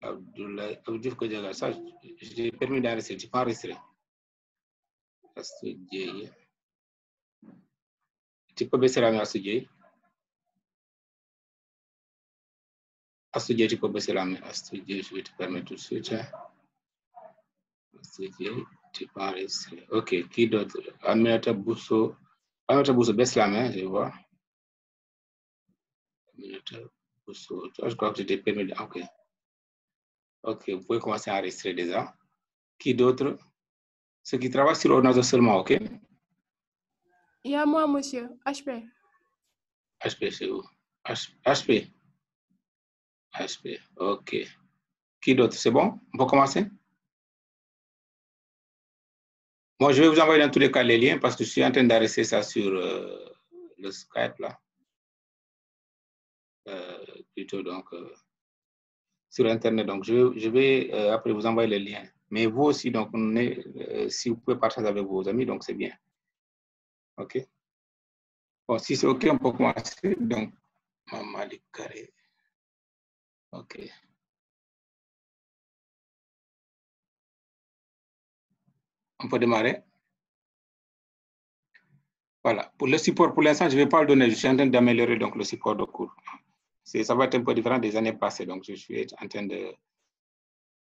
Abdoulaye Abdou Kodjaga, ça, j'ai permis d'enregistrer, tu peux enregistrer. Tu peux baisser la main à Asudjei. Asudjei, tu peux baisser la main. Asudjei, je vais te permettre tout de suite. Asudjei, tu peux enregistrer. Ok, qui d'autre? Aminata Bousso. Aminata Bousso, baisse la main, je vois. Aminata Bousso, je crois que je t'ai permis de... Ok. Ok, vous pouvez commencer à enregistrer déjà. Qui d'autre? Ceux qui travaillent sur l'ordinateur seulement, ok? Il y a moi, monsieur. HP. HP, c'est où? HP. HP, ok. Qui d'autre? C'est bon? On peut commencer? Moi, je vais vous envoyer dans tous les cas les liens parce que je suis en train d'arrêter ça sur le Skype là. Plutôt donc sur Internet. Donc, je vais après vous envoyer les liens. Mais vous aussi, donc, si vous pouvez partager avec vos amis, donc c'est bien. OK? Bon, si c'est OK, on peut commencer. Donc, Mamadi Carré. OK. On peut démarrer. Voilà. Pour le support, pour l'instant, je ne vais pas le donner. Je suis en train d'améliorer donc le support de cours. Ça va être un peu différent des années passées. Donc, je suis en train de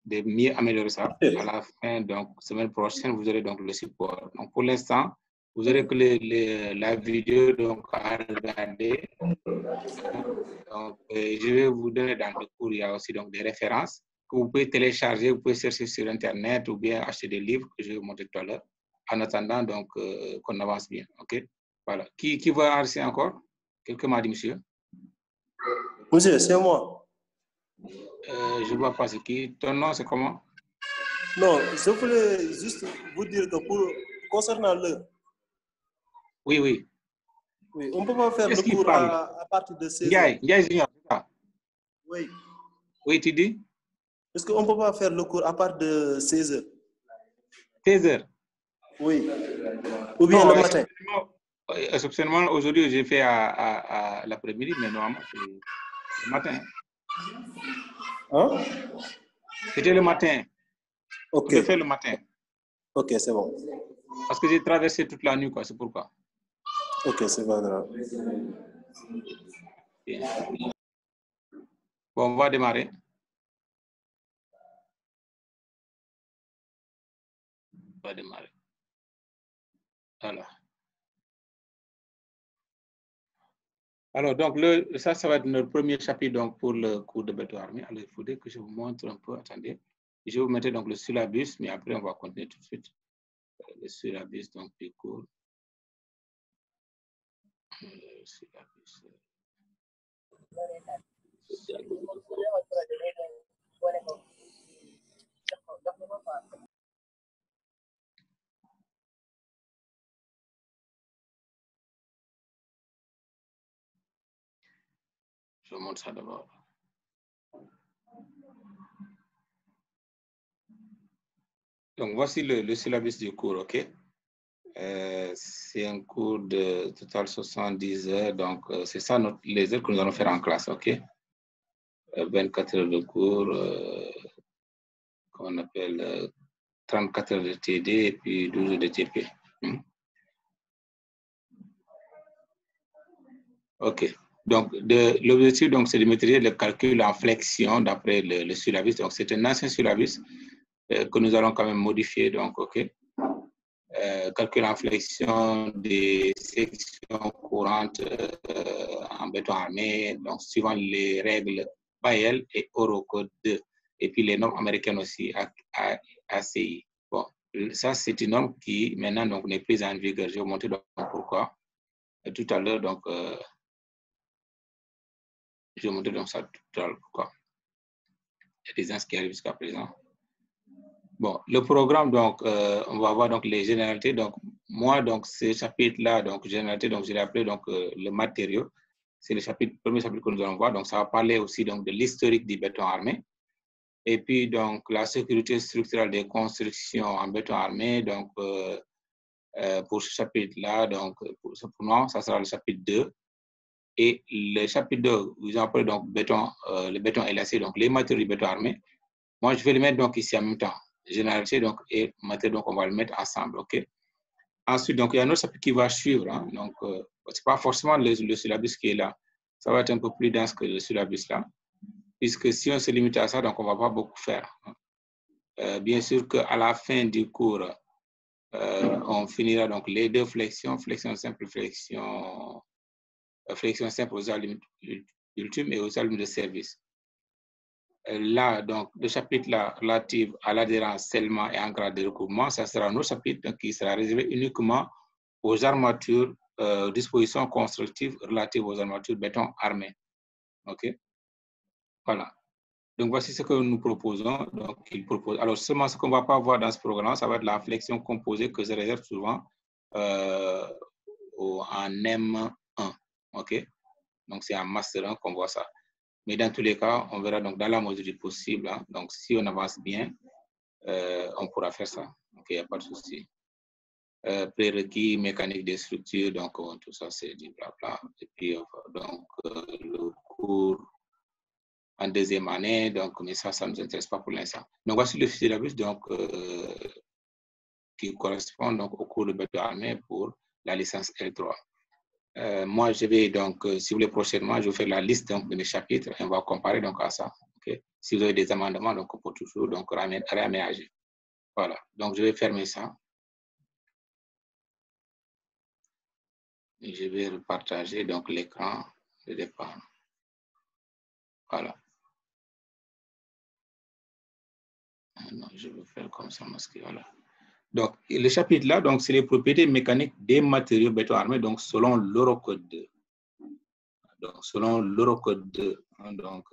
mieux améliorer ça. À la fin, donc, semaine prochaine, vous aurez donc le support. Donc, pour l'instant, vous aurez que la vidéo donc, à regarder. Donc, je vais vous donner dans le cours, il y a aussi donc, des références que vous pouvez télécharger, vous pouvez chercher sur Internet ou bien acheter des livres que je vais vous montrer tout à l'heure. En attendant, donc, qu'on avance bien. OK? Voilà. Qui va enregistrer encore? Quelqu'un m'a dit, monsieur? Monsieur, c'est moi. Je ne vois pas ce qui. Ton nom, c'est comment? Non, je voulais juste vous dire que concernant l'heure. Oui, oui. Oui, on ne peut pas faire le cours à partir de 16 heures. Ndiaye Junior, c'est ça? Oui. Oui, tu dis? Est-ce qu'on ne peut pas faire le cours à partir de 16 heures? 16 heures? Oui. Ou bien le matin? Exceptionnellement, aujourd'hui, j'ai fait à l'après-midi, mais normalement, c'est le matin. Hein? C'était le matin. Ok. On peut faire le matin. Ok, c'est bon. Parce que j'ai traversé toute la nuit, quoi, c'est pourquoi. Ok, c'est pas grave. Bon, on va démarrer. On va démarrer. Voilà. Alors, donc, ça va être notre premier chapitre donc, pour le cours de béton armé. Alors, il faudrait que je vous montre un peu. Attendez. Je vais vous mettre donc le syllabus, mais après, on va continuer tout de suite. Le syllabus donc, du cours. Syllabus. Je vous montre ça d'abord. Donc, voici le syllabus du cours, OK? C'est un cours de total 70 heures, donc c'est ça les heures que nous allons faire en classe, OK? 24 heures de cours, qu'on appelle 34 heures de TD et puis 12 heures de TP. OK. Donc, l'objectif, c'est de maîtriser le calcul en flexion d'après le syllabus. Donc, c'est un ancien syllabus que nous allons quand même modifier, donc, OK? Calcul en flexion des sections courantes en béton armé, donc suivant les règles Bayel et Eurocode 2, et puis les normes américaines aussi, ACI. Bon, ça c'est une norme qui maintenant donc n'est plus en vigueur. Je vais vous montrer donc pourquoi. Et tout à l'heure, donc, je vais vous montrer donc ça tout à l'heure pourquoi. Il y a des gens qui arrivent jusqu'à présent. Bon, le programme, donc, on va voir donc les généralités. Donc, moi, donc, ce chapitre-là, donc, généralité, donc, je l'ai appelé donc le matériau. C'est le premier chapitre que nous allons voir. Donc, ça va parler aussi donc de l'historique du béton armé. Et puis, donc, la sécurité structurelle des constructions en béton armé. Donc, pour ce chapitre-là, donc, pour moi, ça sera le chapitre 2. Et le chapitre 2, vous en parlez donc béton, le béton et l'acier, donc les matériaux du béton armé. Moi, je vais le mettre donc ici en même temps. Généralité donc, et matériaux, donc on va le mettre ensemble. OK? Ensuite, donc, il y a un autre chapitre qui va suivre. Hein, donc, ce n'est pas forcément le syllabus qui est là. Ça va être un peu plus dense que le syllabus là. Puisque si on se limite à ça, donc on ne va pas beaucoup faire. Bien sûr qu'à la fin du cours, on finira donc les deux flexions, flexion simple, flexion simple aux usage ultime et aux usage de service. Là, donc, le chapitre là, relatif à l'adhérence, scellement et en grade de recouvrement, ça sera un autre chapitre donc, qui sera réservé uniquement aux armatures, dispositions constructives relatives aux armatures béton armées. OK? Voilà. Donc, voici ce que nous proposons. Donc, il propose. Alors, seulement ce qu'on ne va pas voir dans ce programme, ça va être la flexion composée que je réserve souvent en M1. OK? Donc, c'est en Master 1 qu'on voit ça. Mais dans tous les cas, on verra donc dans la mesure du possible. Hein, donc, si on avance bien, on pourra faire ça. Donc, il n'y a pas de souci. Prérequis, mécanique des structures, donc tout ça, c'est du blabla. Et puis, donc, le cours en deuxième année, donc, mais ça ne nous intéresse pas pour l'instant. Donc, voici le syllabus donc, qui correspond donc, au cours de béton armé pour la licence L3. Moi, je vais donc, si vous voulez prochainement, je vais faire la liste donc, des chapitres et on va comparer donc à ça. Okay? Si vous avez des amendements, donc, on peut toujours donc, réaménager. Voilà, donc je vais fermer ça. Et je vais repartager donc l'écran de départ. Voilà. Non, je vais faire comme ça parce que voilà. Donc, le chapitre là, donc, c'est les propriétés mécaniques des matériaux béton armés, donc, selon l'Eurocode 2. Donc, selon l'Eurocode 2. Donc,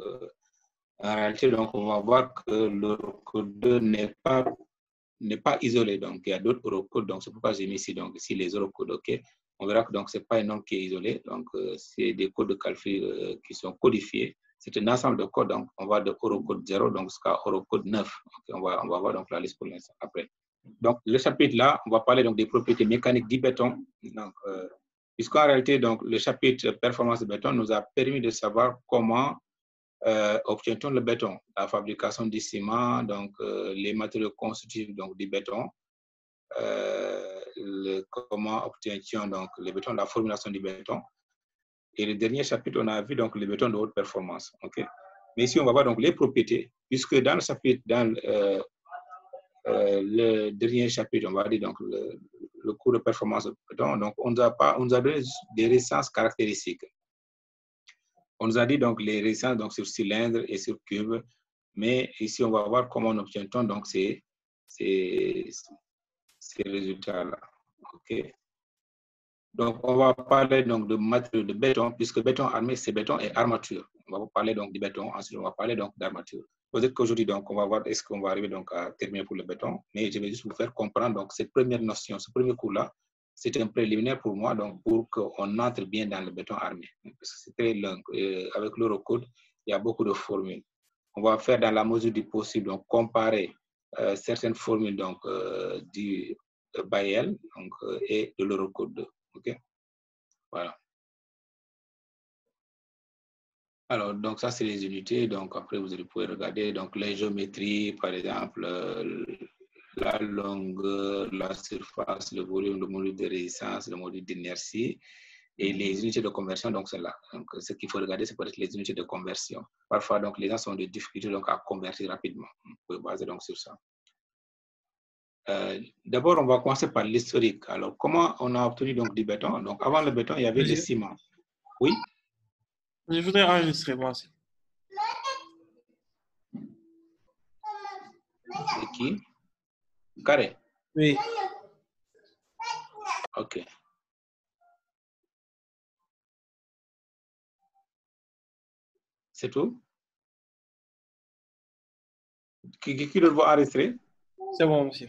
en réalité, donc, on va voir que l'Eurocode 2 n'est pas isolé. Donc, il y a d'autres Eurocodes. Donc, c'est pourquoi j'ai mis ici, donc, ici les Eurocodes. OK. On verra que donc, ce n'est pas un nom qui est isolé. Donc, c'est des codes de calcul qui sont codifiés. C'est un ensemble de codes. Donc, on va de Eurocode 0 donc, jusqu'à Eurocode 9. Okay. On va voir donc, la liste pour l'instant après. Donc, le chapitre là, on va parler donc, des propriétés mécaniques du béton. Donc, puisqu'en réalité, donc, le chapitre performance de béton nous a permis de savoir comment obtient-on le béton, la fabrication du ciment, donc les matériaux constitutifs donc, du béton, comment obtient-on donc le béton, la formulation du béton. Et le dernier chapitre, on a vu donc le béton de haute performance. Okay? Mais ici, on va voir donc les propriétés, puisque dans le chapitre, dans le dernier chapitre, on va dire donc le cours de performance de béton, donc on nous a donné des résistances caractéristiques. On nous a dit donc les résistances donc, sur cylindre et sur cube, mais ici on va voir comment on obtient donc ces résultats-là. Okay. Donc on va parler donc de matériaux de béton, puisque béton armé c'est béton et armature. On va parler donc du béton, ensuite on va parler donc d'armature. Peut-être qu'aujourd'hui donc on va voir est-ce qu'on va arriver donc à terminer pour le béton, mais je vais juste vous faire comprendre donc cette première notion, ce premier cours-là. C'est un préliminaire pour moi, donc pour qu'on entre bien dans le béton armé. Parce que c'est très long. Avec l'Eurocode, il y a beaucoup de formules. On va faire dans la mesure du possible, donc comparer certaines formules donc, du Bayel donc, et de l'Eurocode 2. OK? Voilà. Alors, donc ça, c'est les unités. Donc, après, vous pouvez regarder donc, les géométries, par exemple, la longueur, la surface, le volume, le module de résistance, le module d'inertie et les unités de conversion, donc c'est là. Donc, ce qu'il faut regarder, c'est peut-être les unités de conversion. Parfois, donc, les gens ont des difficultés donc, à convertir rapidement. Vous pouvez baser donc sur ça. D'abord, on va commencer par l'historique. Alors, comment on a obtenu donc du béton? Donc, avant le béton, il y avait le ciment. Oui? Je voudrais enregistrer moi aussi. C'est qui? Carré? Oui. OK. C'est tout? Qui doit enregistrer? C'est bon, monsieur.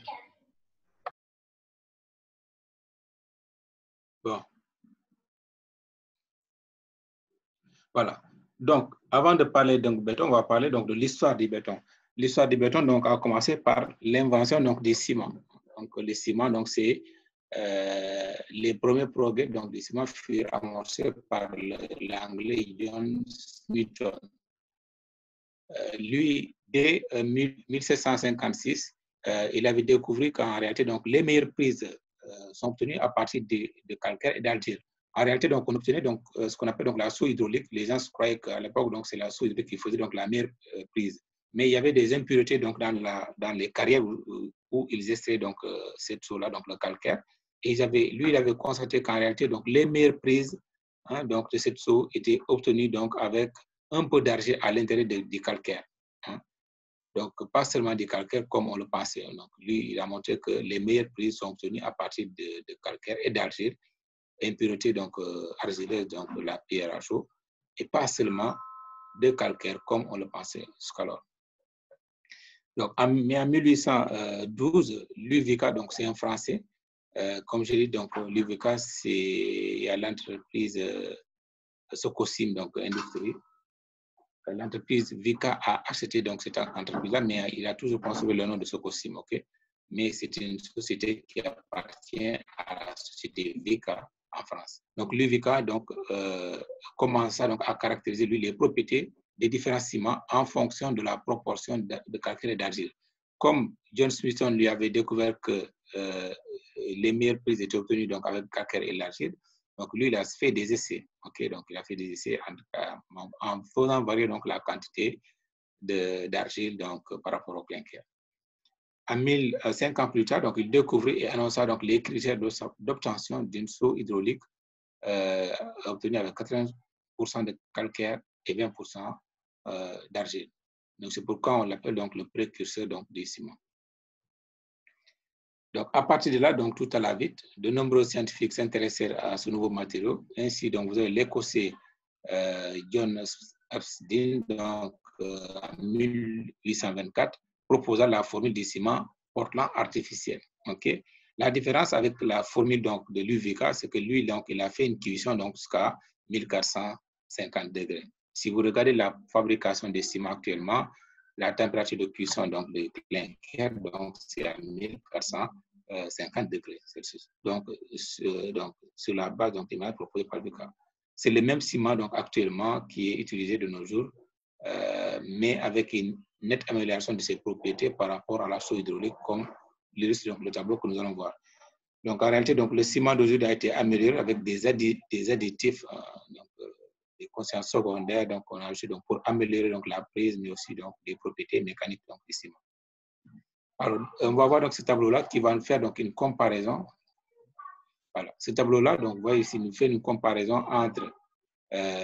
Bon. Voilà. Donc, avant de parler du béton, on va parler donc de l'histoire du béton. L'histoire du béton donc, a commencé par l'invention du ciment. Donc, le ciment, donc, c'est les premiers progrès donc, du ciment furent amorcés par l'anglais John Smithson. Lui, dès 1756, il avait découvert qu'en réalité, donc, les meilleures prises sont obtenues à partir de calcaire et d'argile. En réalité, donc, on obtenait donc, ce qu'on appelle donc, la soie hydraulique. Les gens croyaient qu'à l'époque, c'est la soie hydraulique qui faisait donc, la meilleure prise. Mais il y avait des impuretés donc, dans les carrières où ils extraient donc, cette soie-là, donc le calcaire. Et lui, il avait constaté qu'en réalité, donc, les meilleures prises donc, de cette soie étaient obtenues donc, avec un peu d'argile à l'intérieur du calcaire. Donc, pas seulement du calcaire comme on le pensait. Donc, lui, il a montré que les meilleures prises sont obtenues à partir de calcaire et d'argile, impureté donc argileuse, donc la pierre à chaud, et pas seulement de calcaire comme on le pensait jusqu'alors. Donc, mais en 1812, Luvica, donc c'est un Français, comme je dis, donc Luvica, il y a l'entreprise Socosim, donc industrie. L'entreprise Vica a acheté donc cette entreprise-là, mais il a toujours conservé le nom de Socosim, ok? Mais c'est une société qui appartient à la société Vica en France. Donc, Luvica commença donc à caractériser lui les propriétés des différents ciments en fonction de la proportion de calcaire et d'argile. Comme John Smithson lui avait découvert que les meilleures prises étaient obtenues donc avec calcaire et l'argile, donc lui il a fait des essais, ok, donc il a fait des essais en faisant varier donc la quantité d'argile donc par rapport au clinker. 5 ans plus tard, donc il découvrit et annonça donc les critères d'obtention d'une soie hydraulique obtenue avec 80% de calcaire et 20% d'argile. Donc c'est pourquoi on l'appelle donc le précurseur donc des ciments. Donc à partir de là, donc tout à la vite, de nombreux scientifiques s'intéressèrent à ce nouveau matériau. Ainsi, donc vous avez l'Écossais John Epstein, donc en 1824, proposa la formule du ciment Portland artificiel. Okay? La différence avec la formule donc, de l'UVK, c'est que lui, donc, il a fait une cuisson donc, jusqu'à 1450 degrés. Si vous regardez la fabrication des ciments actuellement, la température de cuisson donc, de clinker, c'est à 1450 degrés Celsius. Donc, sur la base donc, des proposée par l'UVK. C'est le même ciment donc, actuellement qui est utilisé de nos jours, mais avec une nette amélioration de ses propriétés par rapport à la soie hydraulique, comme l'illustre le tableau que nous allons voir. Donc, en réalité, donc, le ciment d'aujourd'hui a été amélioré avec des additifs, des consciences secondaires, donc, on a ajouté donc, pour améliorer donc, la prise, mais aussi donc, des propriétés mécaniques donc, du ciment. Alors, on va voir donc, ce tableau-là qui va nous faire donc, une comparaison. Voilà, ce tableau-là, donc, vous voyez ici, nous fait une comparaison entre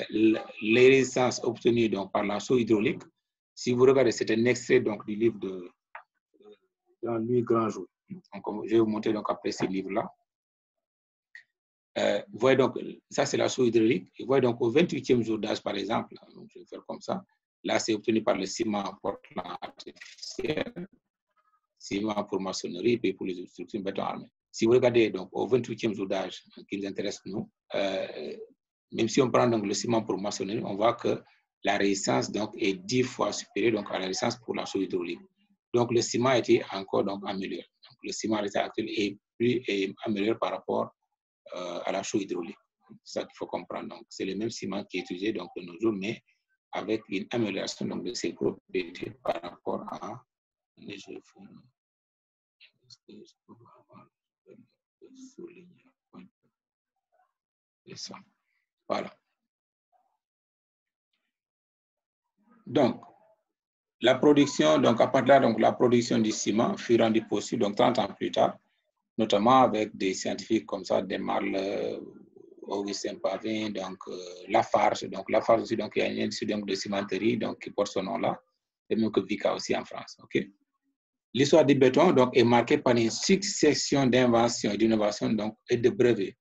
les résistances obtenues donc, par la soie hydraulique. Si vous regardez, c'est un extrait donc, du livre de Jean-Louis Grandjour. Donc, je vais vous montrer donc, après ce livre-là. Vous voyez donc, ça c'est la soie hydraulique. Et vous voyez donc au 28e jour d'âge, par exemple, donc, je vais faire comme ça. Là, c'est obtenu par le ciment Portland artificiel, ciment pour maçonnerie, puis pour les structures béton armé. Si vous regardez donc au 28e jour d'âge qui nous intéresse, nous, même si on prend donc, le ciment pour maçonnerie, on voit que la résistance donc, est 10 fois supérieure donc, à la résistance pour la soie hydraulique. Donc, le ciment a été encore donc, amélioré. Donc, le ciment à l'état actuel est amélioré par rapport à la soie hydraulique. C'est ça qu'il faut comprendre. Donc, c'est le même ciment qui est utilisé donc, de nos jours, mais avec une amélioration donc, de ses propriétés par rapport à. Voilà. Donc, la production, donc à partir de là, donc, la production du ciment fut rendue possible donc 30 ans plus tard, notamment avec des scientifiques comme ça, Desmarle, Augustin Pavin, donc Lafarge. Donc Lafarge aussi, donc il y a une industrie de cimenterie donc, qui porte ce nom-là, et même que Vica aussi en France. Okay? L'histoire du béton donc, est marquée par une succession d'inventions et d'innovations et de brevets.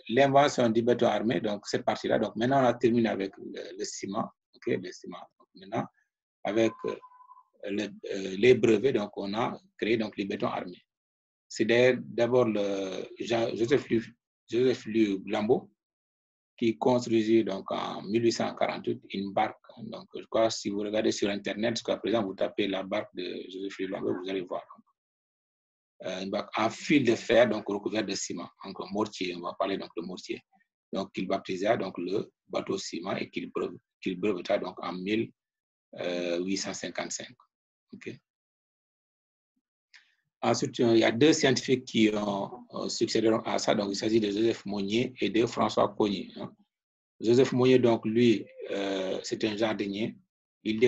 L'invention du béton armé, donc cette partie-là, donc maintenant on a terminé avec le ciment, okay, le ciment. Donc, maintenant, avec les brevets, donc on a créé donc les bétons armés. C'est d'abord Joseph Louis Lambeau qui construisit donc en 1848 une barque. Donc, je crois si vous regardez sur Internet, jusqu'à présent, vous tapez la barque de Joseph Louis Lambeau, vous allez voir. Une barque en fil de fer, donc recouvert de ciment, donc un mortier, on va parler donc de mortier. Donc, il baptisa donc le bateau ciment et qu'il breveta donc en 855. Okay. Ensuite, il y a deux scientifiques qui ont succédé à ça. Donc, il s'agit de Joseph Monnier et de François Cogniet. Hein. Joseph Monnier, donc, lui, c'est un jardinier. Il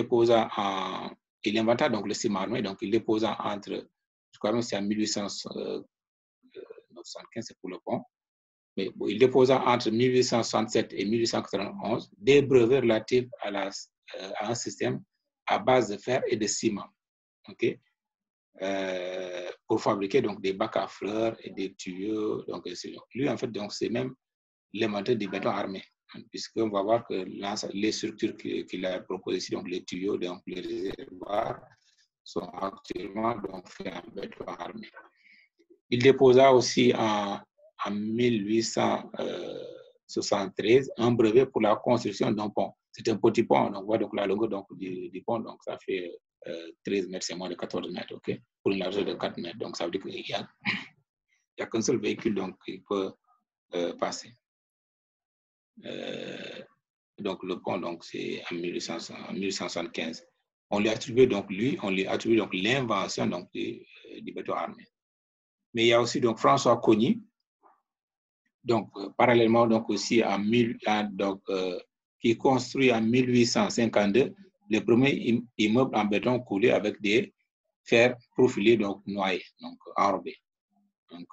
inventa donc le ciment armé. Donc, il déposa entre, je crois même c'est en 1875, c'est pour le pont. Mais bon, il déposa entre 1867 et 1891 des brevets relatifs à un système à base de fer et de ciment. Okay? Pour fabriquer donc des bacs à fleurs et des tuyaux. Donc, lui, en fait, donc, c'est même l'inventeur du béton armé, hein, puisqu'on va voir que les structures qu'il a proposées ici, donc les tuyaux, donc les réservoirs, sont actuellement donc faits en béton armé. Il déposa aussi en 1873 un brevet pour la construction d'un pont. C'est un petit pont, donc on voit donc la longueur donc, du pont, donc ça fait 13 mètres, c'est moins de 14 mètres, ok, pour une largeur de 4 mètres. Donc ça veut dire qu'il n'y a qu'un seul véhicule donc, qui peut passer. Donc le pont, donc c'est en 1875. On lui attribue donc l'invention donc du béton armé. Mais il y a aussi donc François Cogniet, donc parallèlement donc aussi qui construit en 1852 le premier immeuble en béton coulé avec des fers profilés donc noyés, donc enrobés. Donc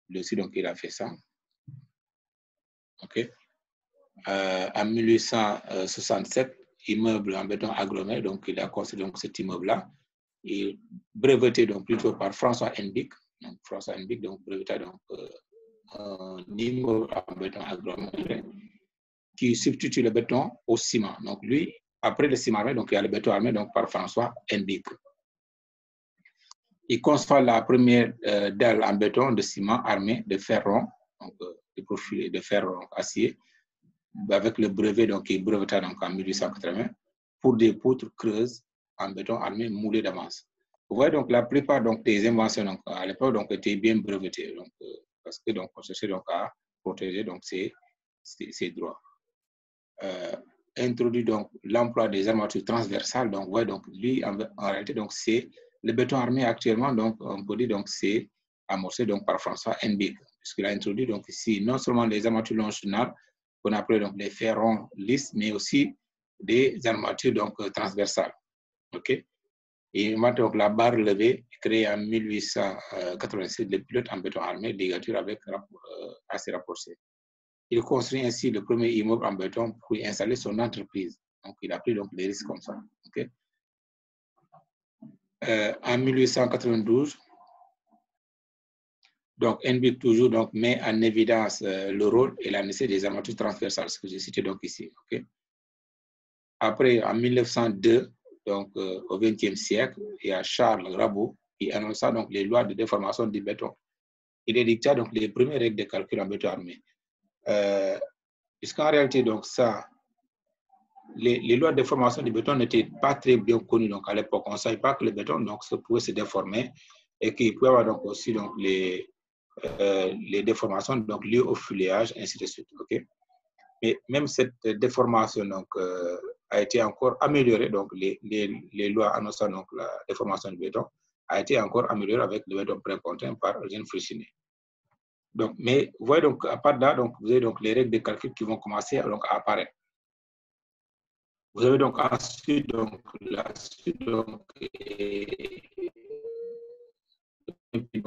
lui aussi donc il a fait ça. Ok. En 1867, immeuble en béton aggloméré, donc il a construit donc cet immeuble-là, et breveté donc plutôt par François Henbick. Donc François Henbick donc breveta donc un immeuble en béton aggloméré qui substitue le béton au ciment. Donc lui, après le ciment armé, donc il y a le béton armé donc par François Henbick. Il conçoit la première dalle en béton de ciment armé de fer rond, donc de profil de fer rond acier, avec le brevet donc, qui est breveté donc, en 1880 pour des poutres creuses en béton armé moulé d'avance. Vous voyez donc la plupart donc, des inventions donc, à l'époque donc, étaient bien brevetées donc, parce que donc, on cherchait donc, à protéger donc, ces droits. Introduit donc l'emploi des armatures transversales. Donc, ouais, donc lui en réalité donc c'est le béton armé actuellement donc on peut dire donc c'est amorcé donc par François Henbick, puisqu'il a introduit donc ici non seulement les armatures longitudinales qu'on appelle donc les ferrons lisses, mais aussi des armatures donc transversales. Ok. Et donc la barre levée créée en 1886 le pilote en béton armé ligature avec assez rapproché. Il construit ainsi le premier immeuble en béton pour y installer son entreprise. Donc, il a pris donc des risques comme ça. Okay? En 1892, donc Henbick toujours donc, met en évidence le rôle et la nécessité des armatures transversales, ce que j'ai cité donc ici. Okay? Après, en 1902, donc au XXe siècle, il y a Charles Rabot qui annonça donc les lois de déformation du béton. Il édicta donc les premières règles de calcul en béton armé. Puisqu'en réalité, donc ça, les lois de déformation du béton n'étaient pas très bien connues. Donc à l'époque, on ne savait pas que le béton donc, pouvait se déformer et qu'il pouvait y avoir donc, aussi donc, les déformations donc, liées au feuillage, ainsi de suite. Okay? Mais même cette déformation donc, a été encore améliorée. Donc les lois annonçant donc, la déformation du béton a été encore améliorée avec le béton précontin par Eugène Freycinet. Donc, mais vous voyez donc à part de là, donc, vous avez donc les règles de calcul qui vont commencer donc, à apparaître. Vous avez donc ensuite donc, la suite donc,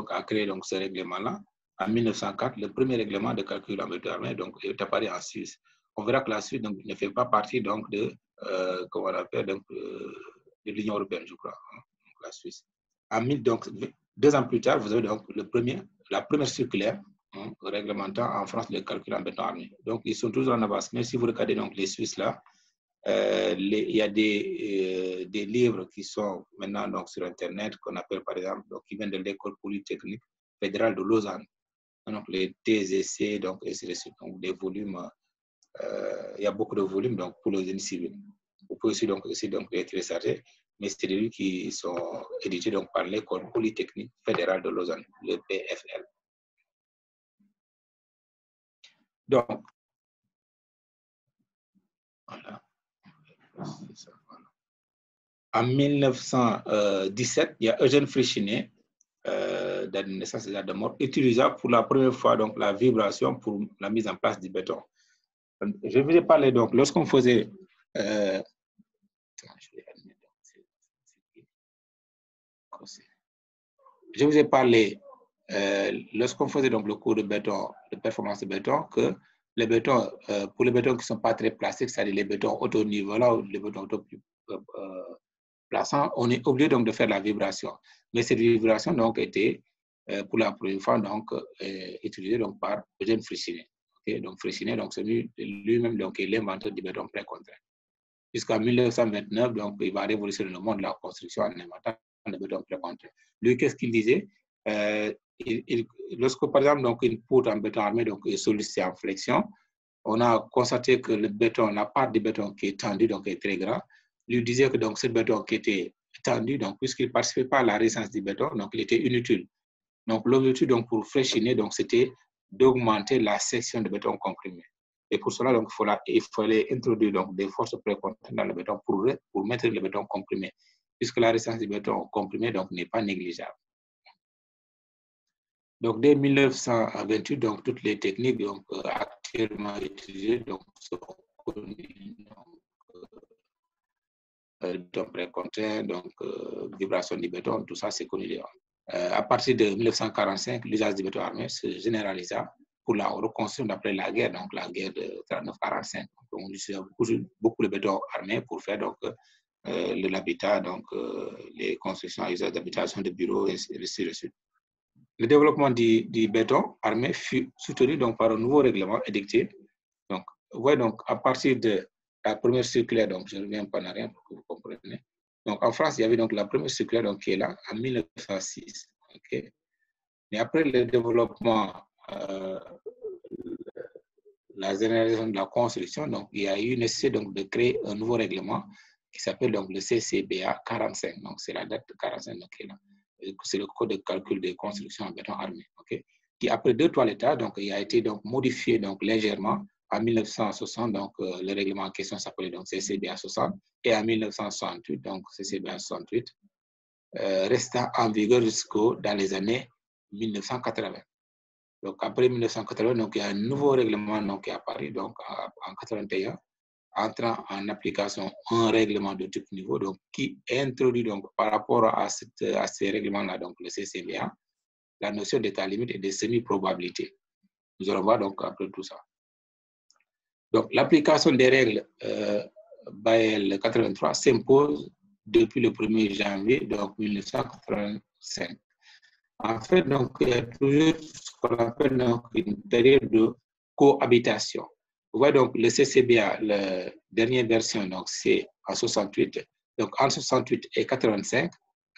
a créé donc ce règlement-là. En 1904, le premier règlement de calcul en béton armé donc, est apparu en Suisse. On verra que la Suisse donc, ne fait pas partie donc, de, comment on appelle, donc, de l'Union européenne, je crois, hein, donc, la Suisse. Donc, 2 ans plus tard, vous avez donc la première circulaire hein, réglementant en France le calcul en béton armé. Donc, ils sont toujours en avance. Mais si vous regardez donc, les Suisses là, il y a des livres qui sont maintenant donc, sur Internet, qu'on appelle par exemple, donc, qui viennent de l'École polytechnique fédérale de Lausanne. Donc, les TSC, donc, et donc des volumes, il y a beaucoup de volumes donc, pour le génie civil. Vous pouvez aussi donc, les télécharger, mais c'est des livres qui sont édités donc, par l'École polytechnique fédérale de Lausanne, le PFL. Donc, voilà. C'est ça. en 1917, il y a Eugène Frichinet, date de naissance et date de mort, utilisa pour la première fois donc, la vibration pour la mise en place du béton. Je vous ai parlé donc, lorsqu'on faisait... je vous ai parlé, lorsqu'on faisait donc le cours de béton, de performance de béton, que les bétons, pour les bétons qui ne sont pas très plastiques, c'est-à-dire les bétons auto-nivelants ou les bétons auto-plaçants, on est obligé donc de faire la vibration. Mais cette vibration donc était pour la première fois donc utilisée donc par Eugène Frichinet. Okay? Donc Frichinet, donc c'est lui-même donc l'inventeur du béton précontraint. Jusqu'en 1929, donc il va révolutionner le monde de la construction en inventant le béton précontraint. Lui, qu'est-ce qu'il disait? Lorsque, par exemple, donc, une poutre en béton armé donc, est sollicitée en flexion, on a constaté que le béton, la part du béton qui est tendue donc, est très grande. Lui disait que donc, ce béton qui était tendu, donc, puisqu'il ne participait pas à la résistance du béton, donc il était inutile. Donc, l'objectif pour Frichinet, c'était d'augmenter la section de béton comprimé. Et pour cela, donc, il fallait introduire donc, des forces précontrantes dans le béton pour mettre le béton comprimé, puisque la résistance du béton comprimé n'est pas négligeable. Donc, dès 1928, donc, toutes les techniques donc, actuellement utilisées donc, sont connues. Donc, précontraint, donc, vibration du béton, tout ça, c'est connu. À partir de 1945, l'usage du béton armé se généralisa pour la reconstruction d'après la guerre, donc la guerre de 39-45. On utilise beaucoup de béton armé pour faire donc, de l'habitat, donc les constructions à usage d'habitation, de bureaux, et ainsi de suite. Le développement du béton armé fut soutenu donc, par un nouveau règlement édicté. Donc, ouais, donc, à partir de la première circulaire, donc je ne reviens pas en arrière pour que vous compreniez. Donc, en France, il y avait donc la première circulaire donc, qui est là en 1906. Okay? Mais après le développement, la généralisation de la construction, donc, il y a eu nécessité donc, de créer un nouveau règlement qui s'appelle donc, le CCBA 45. Donc, c'est la date de 45 donc, qui est là. C'est le code de calcul des constructions en béton armé, okay? Qui après 2 toilettas, donc il a été donc modifié donc légèrement en 1960, donc le règlement en question s'appelait donc CCBA 60, et en 1968, donc CCBA 68, restant en vigueur dans les années 1980. Donc après 1980, donc il y a un nouveau règlement donc, qui est apparu donc en 81, entrant en application un règlement de type niveau donc, qui introduit donc, par rapport à ces règlements-là, donc le CCBA, la notion d'état limite et de semi-probabilité. Nous allons voir donc après tout ça. Donc l'application des règles BAEL 83 s'impose depuis le 1er janvier donc, 1985. En fait, donc, il y a toujours ce qu'on appelle donc, une période de cohabitation. Vous voyez donc le CCBA, la dernière version, donc c'est en 68. Donc entre 68 et 85,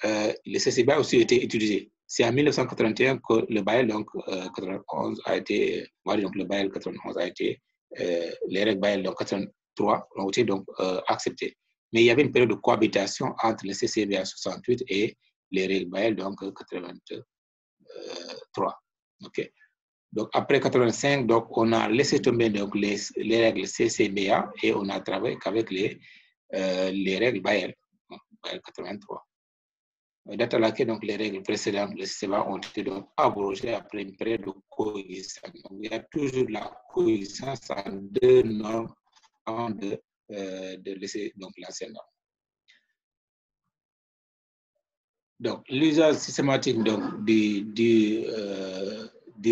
le CCBA a aussi été utilisé. C'est en 1981 que le BAEL donc 91 a été, donc le BAEL 91 a été, les règles BAEL donc 83 ont été donc acceptées. Mais il y avait une période de cohabitation entre le CCBA 68 et les règles BAEL donc 83. Ok. Donc, après 85, donc, on a laissé tomber donc, les règles CCBA et on a travaillé qu'avec les règles BAEL, BAEL 83. Date à laquelle donc, les règles précédentes de CCBA ont été donc, abrogées après une période de coexistence. Donc, il y a toujours la coexistence en 2 normes avant de laisser l'ancienne norme. Donc, l'usage systématique donc, du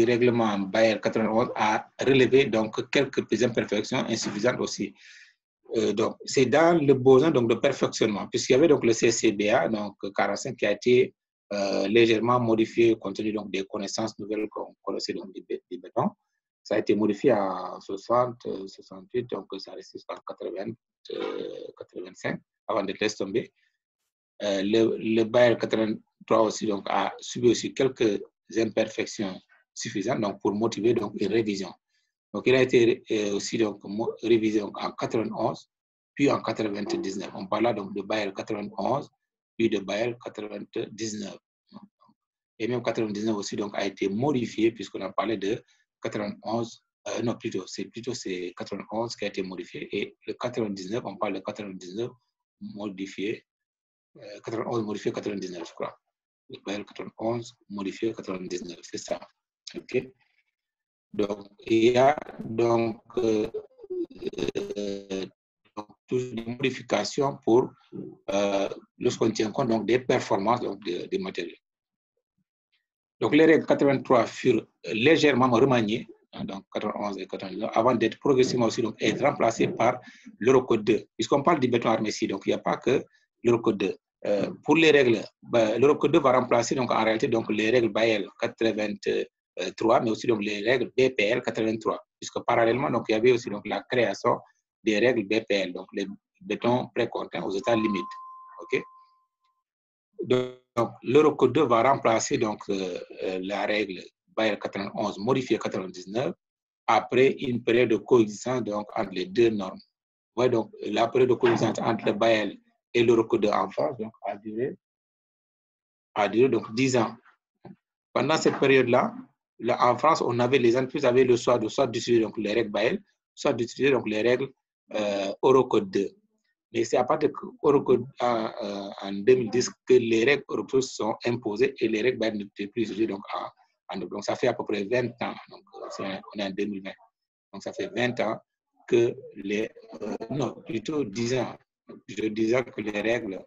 règlement BAEL 91 a relevé donc, quelques imperfections insuffisantes aussi. Donc, c'est dans le besoin donc, de perfectionnement, puisqu'il y avait donc, le CCBA donc, 45 qui a été légèrement modifié compte tenu donc, des connaissances nouvelles qu'on connaissait donc, du béton. Ça a été modifié en 60, 68, donc ça reste jusqu'en 85 avant de laisser tomber. Le BAEL 83 aussi donc, a subi aussi quelques imperfections suffisantes donc, pour motiver donc, une révision. Donc, il a été aussi donc, révisé donc, en 91, puis en 99. On parle là donc de BAEL 91, puis de BAEL 99. Et même 99 aussi donc, a été modifié, puisqu'on a parlé de 91, non, c'est 91 qui a été modifié, et le 99, on parle de 99 modifié 91 modifié 99, je crois. Le BAL 91 modifié 99, c'est ça. OK. Donc, il y a donc, toujours des modifications pour lorsqu'on tient compte donc, des performances donc, des matériaux. Donc, les règles 83 furent légèrement remaniées, hein, donc 91 et 99, avant d'être progressivement aussi donc, être remplacées par l'Eurocode 2. Puisqu'on parle du béton armé ici, donc il n'y a pas que l'Eurocode 2. Pour les règles, l'Eurocode 2 va remplacer donc, en réalité donc, les règles BAEL 83, mais aussi donc, les règles BPL 83. Puisque parallèlement, donc, il y avait aussi donc, la création des règles BPL, donc les bétons précontaints aux états limites. OK? Donc, l'Eurocode 2 va remplacer donc, la règle BAEL 91 modifiée 99 après une période de coexistence donc, entre les deux normes. Ouais, donc, la période de coexistence entre le BAEL et l'Eurocode 2 en France donc, a duré donc, 10 ans. Pendant cette période-là, en France, on avait, les entreprises avaient le choix de soit d'utiliser donc, les règles BAEL, soit d'utiliser donc, les règles Eurocode 2. Mais c'est à partir de Eurocode en 2010 que les règles Eurocode sont imposées et les règles BAEL ne peuvent plus utiliser. Donc, donc, ça fait à peu près 20 ans. Donc, on est en 2020. Donc, ça fait 20 ans que les... non, plutôt 10 ans. Je disais que les règles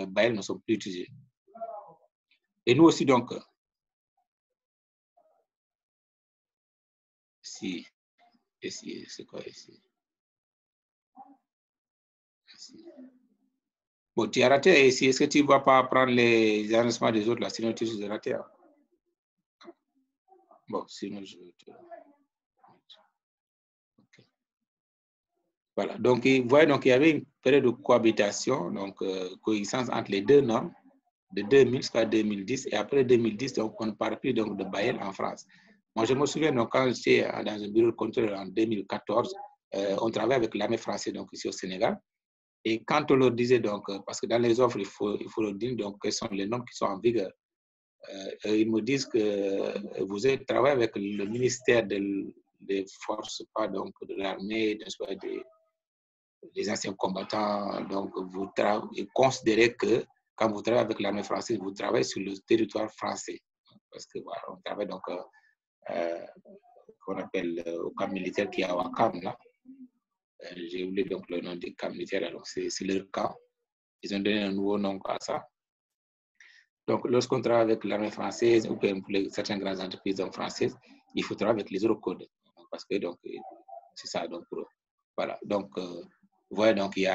BAEL ne sont plus utilisées. Et nous aussi, donc, ici, c'est quoi ici? Bon, tu as raté ici. Est-ce que tu ne vas pas prendre les enregistrements des autres là? Sinon, tu vas rater. Hein? Bon, sinon, je vais te... Okay. Voilà. Donc, vous voyez, donc, il y avait une période de cohabitation, donc coexistence entre les deux normes, de 2000 jusqu'à 2010. Et après 2010, donc, on ne parle plus donc, de BAEL en France. Moi, je me souviens, donc, quand j'étais dans un bureau de contrôle en 2014, on travaillait avec l'armée française donc, ici au Sénégal. Et quand on leur disait, donc, parce que dans les offres, il faut leur dire donc, quelles sont les normes qui sont en vigueur. Ils me disent que vous avez travaillé avec le ministère des forces, pas donc de l'armée, des anciens combattants. Donc, vous considérez que quand vous travaillez avec l'armée française, vous travaillez sur le territoire français. Parce que voilà, on travaille donc, qu'on appelle au camp militaire qui est à Ouakam, là. J'ai oublié donc le nom du camp militaire, alors c'est leur camp. Ils ont donné un nouveau nom à ça. Donc, lorsqu'on travaille avec l'armée française ou pour certaines grandes entreprises françaises, il faut travailler avec les Eurocodes. Parce que donc, c'est ça. Donc, voilà. Donc, vous voyez, donc, il y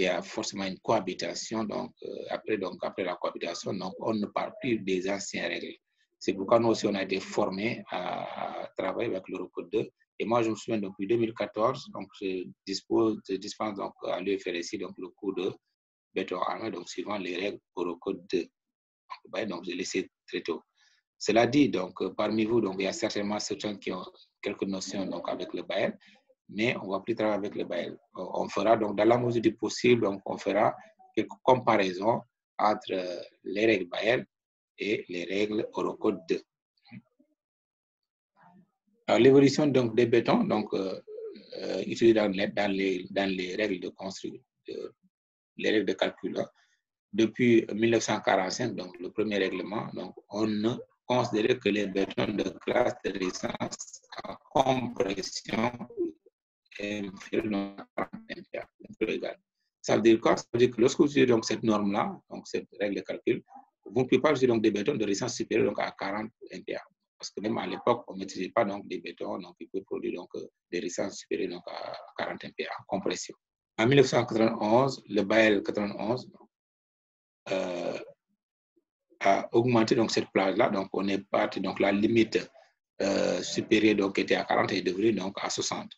a forcément une cohabitation. Donc, après la cohabitation, donc, on ne parle plus des anciennes règles. C'est pourquoi nous aussi, on a été formés à travailler avec l'Eurocode 2. Et moi, je me souviens, depuis 2014, donc, je dispense donc, à l'UFRSI donc, le cours de béton armé, donc, suivant les règles Eurocode 2. Donc, je l'ai laissé très tôt. Cela dit, donc, parmi vous, donc, il y a certainement certains qui ont quelques notions donc, avec le BAEL, mais on ne va plus travailler avec le BAEL. On fera, donc, dans la mesure du possible, donc, on fera quelques comparaisons entre les règles BAEL et les règles Eurocode 2. Alors, l'évolution donc, des bétons, donc, utilisés dans les règles de construction, les règles de calcul, depuis 1945, donc le premier règlement, donc, on ne considérait que les bétons de classe de résistance en compression inférieure à 40 MPa. Ça veut dire quoi? Ça veut dire que lorsque vous utilisez donc, cette norme-là, donc cette règle de calcul, vous ne pouvez pas utiliser donc, des bétons de résistance supérieure donc, à 40 MPa. Parce que même à l'époque, on n'utilisait pas donc, des bétons donc, qui peuvent produire donc, des résistances supérieures donc, à 40 MPa en compression. En 1991, le BAEL 91 a augmenté donc, cette plage-là. Donc, on est parti, donc la limite supérieure donc, qui était à 40 est devenue donc, à 60.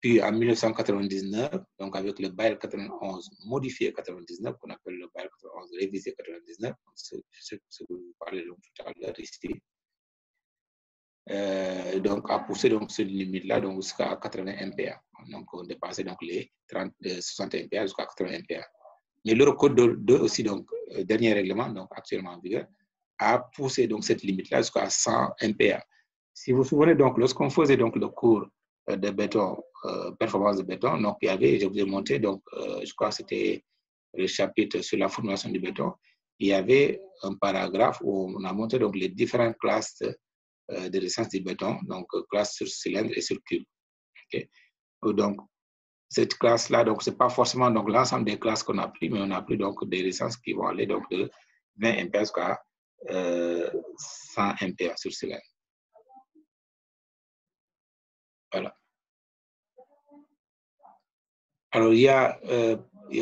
Puis en 1999, donc avec le BAEL 91 modifié 99, qu'on appelle le BAEL 91 révisé 99, c'est ce que vous parlez donc, tout à l'heure ici, donc a poussé donc, cette limite-là jusqu'à 80 MPa. Donc, on dépassait donc, les 60 MPa jusqu'à 80 MPa. Mais l'Eurocode 2 aussi, donc, dernier règlement, donc actuellement en vigueur, a poussé donc, cette limite-là jusqu'à 100 MPa. Si vous vous souvenez, donc, lorsqu'on faisait donc, le cours de béton, performance de béton, donc, il y avait, je vous ai montré, donc, je crois que c'était le chapitre sur la formulation du béton, il y avait un paragraphe où on a montré donc les différentes classes de résistance du béton, donc classe sur cylindre et sur cube. Okay. Donc, cette classe-là, donc c'est pas forcément donc l'ensemble des classes qu'on a pris, mais on a pris donc des résistances qui vont aller donc de 20 MPa jusqu'à 100 MPa sur cylindre. Voilà. Alors il y a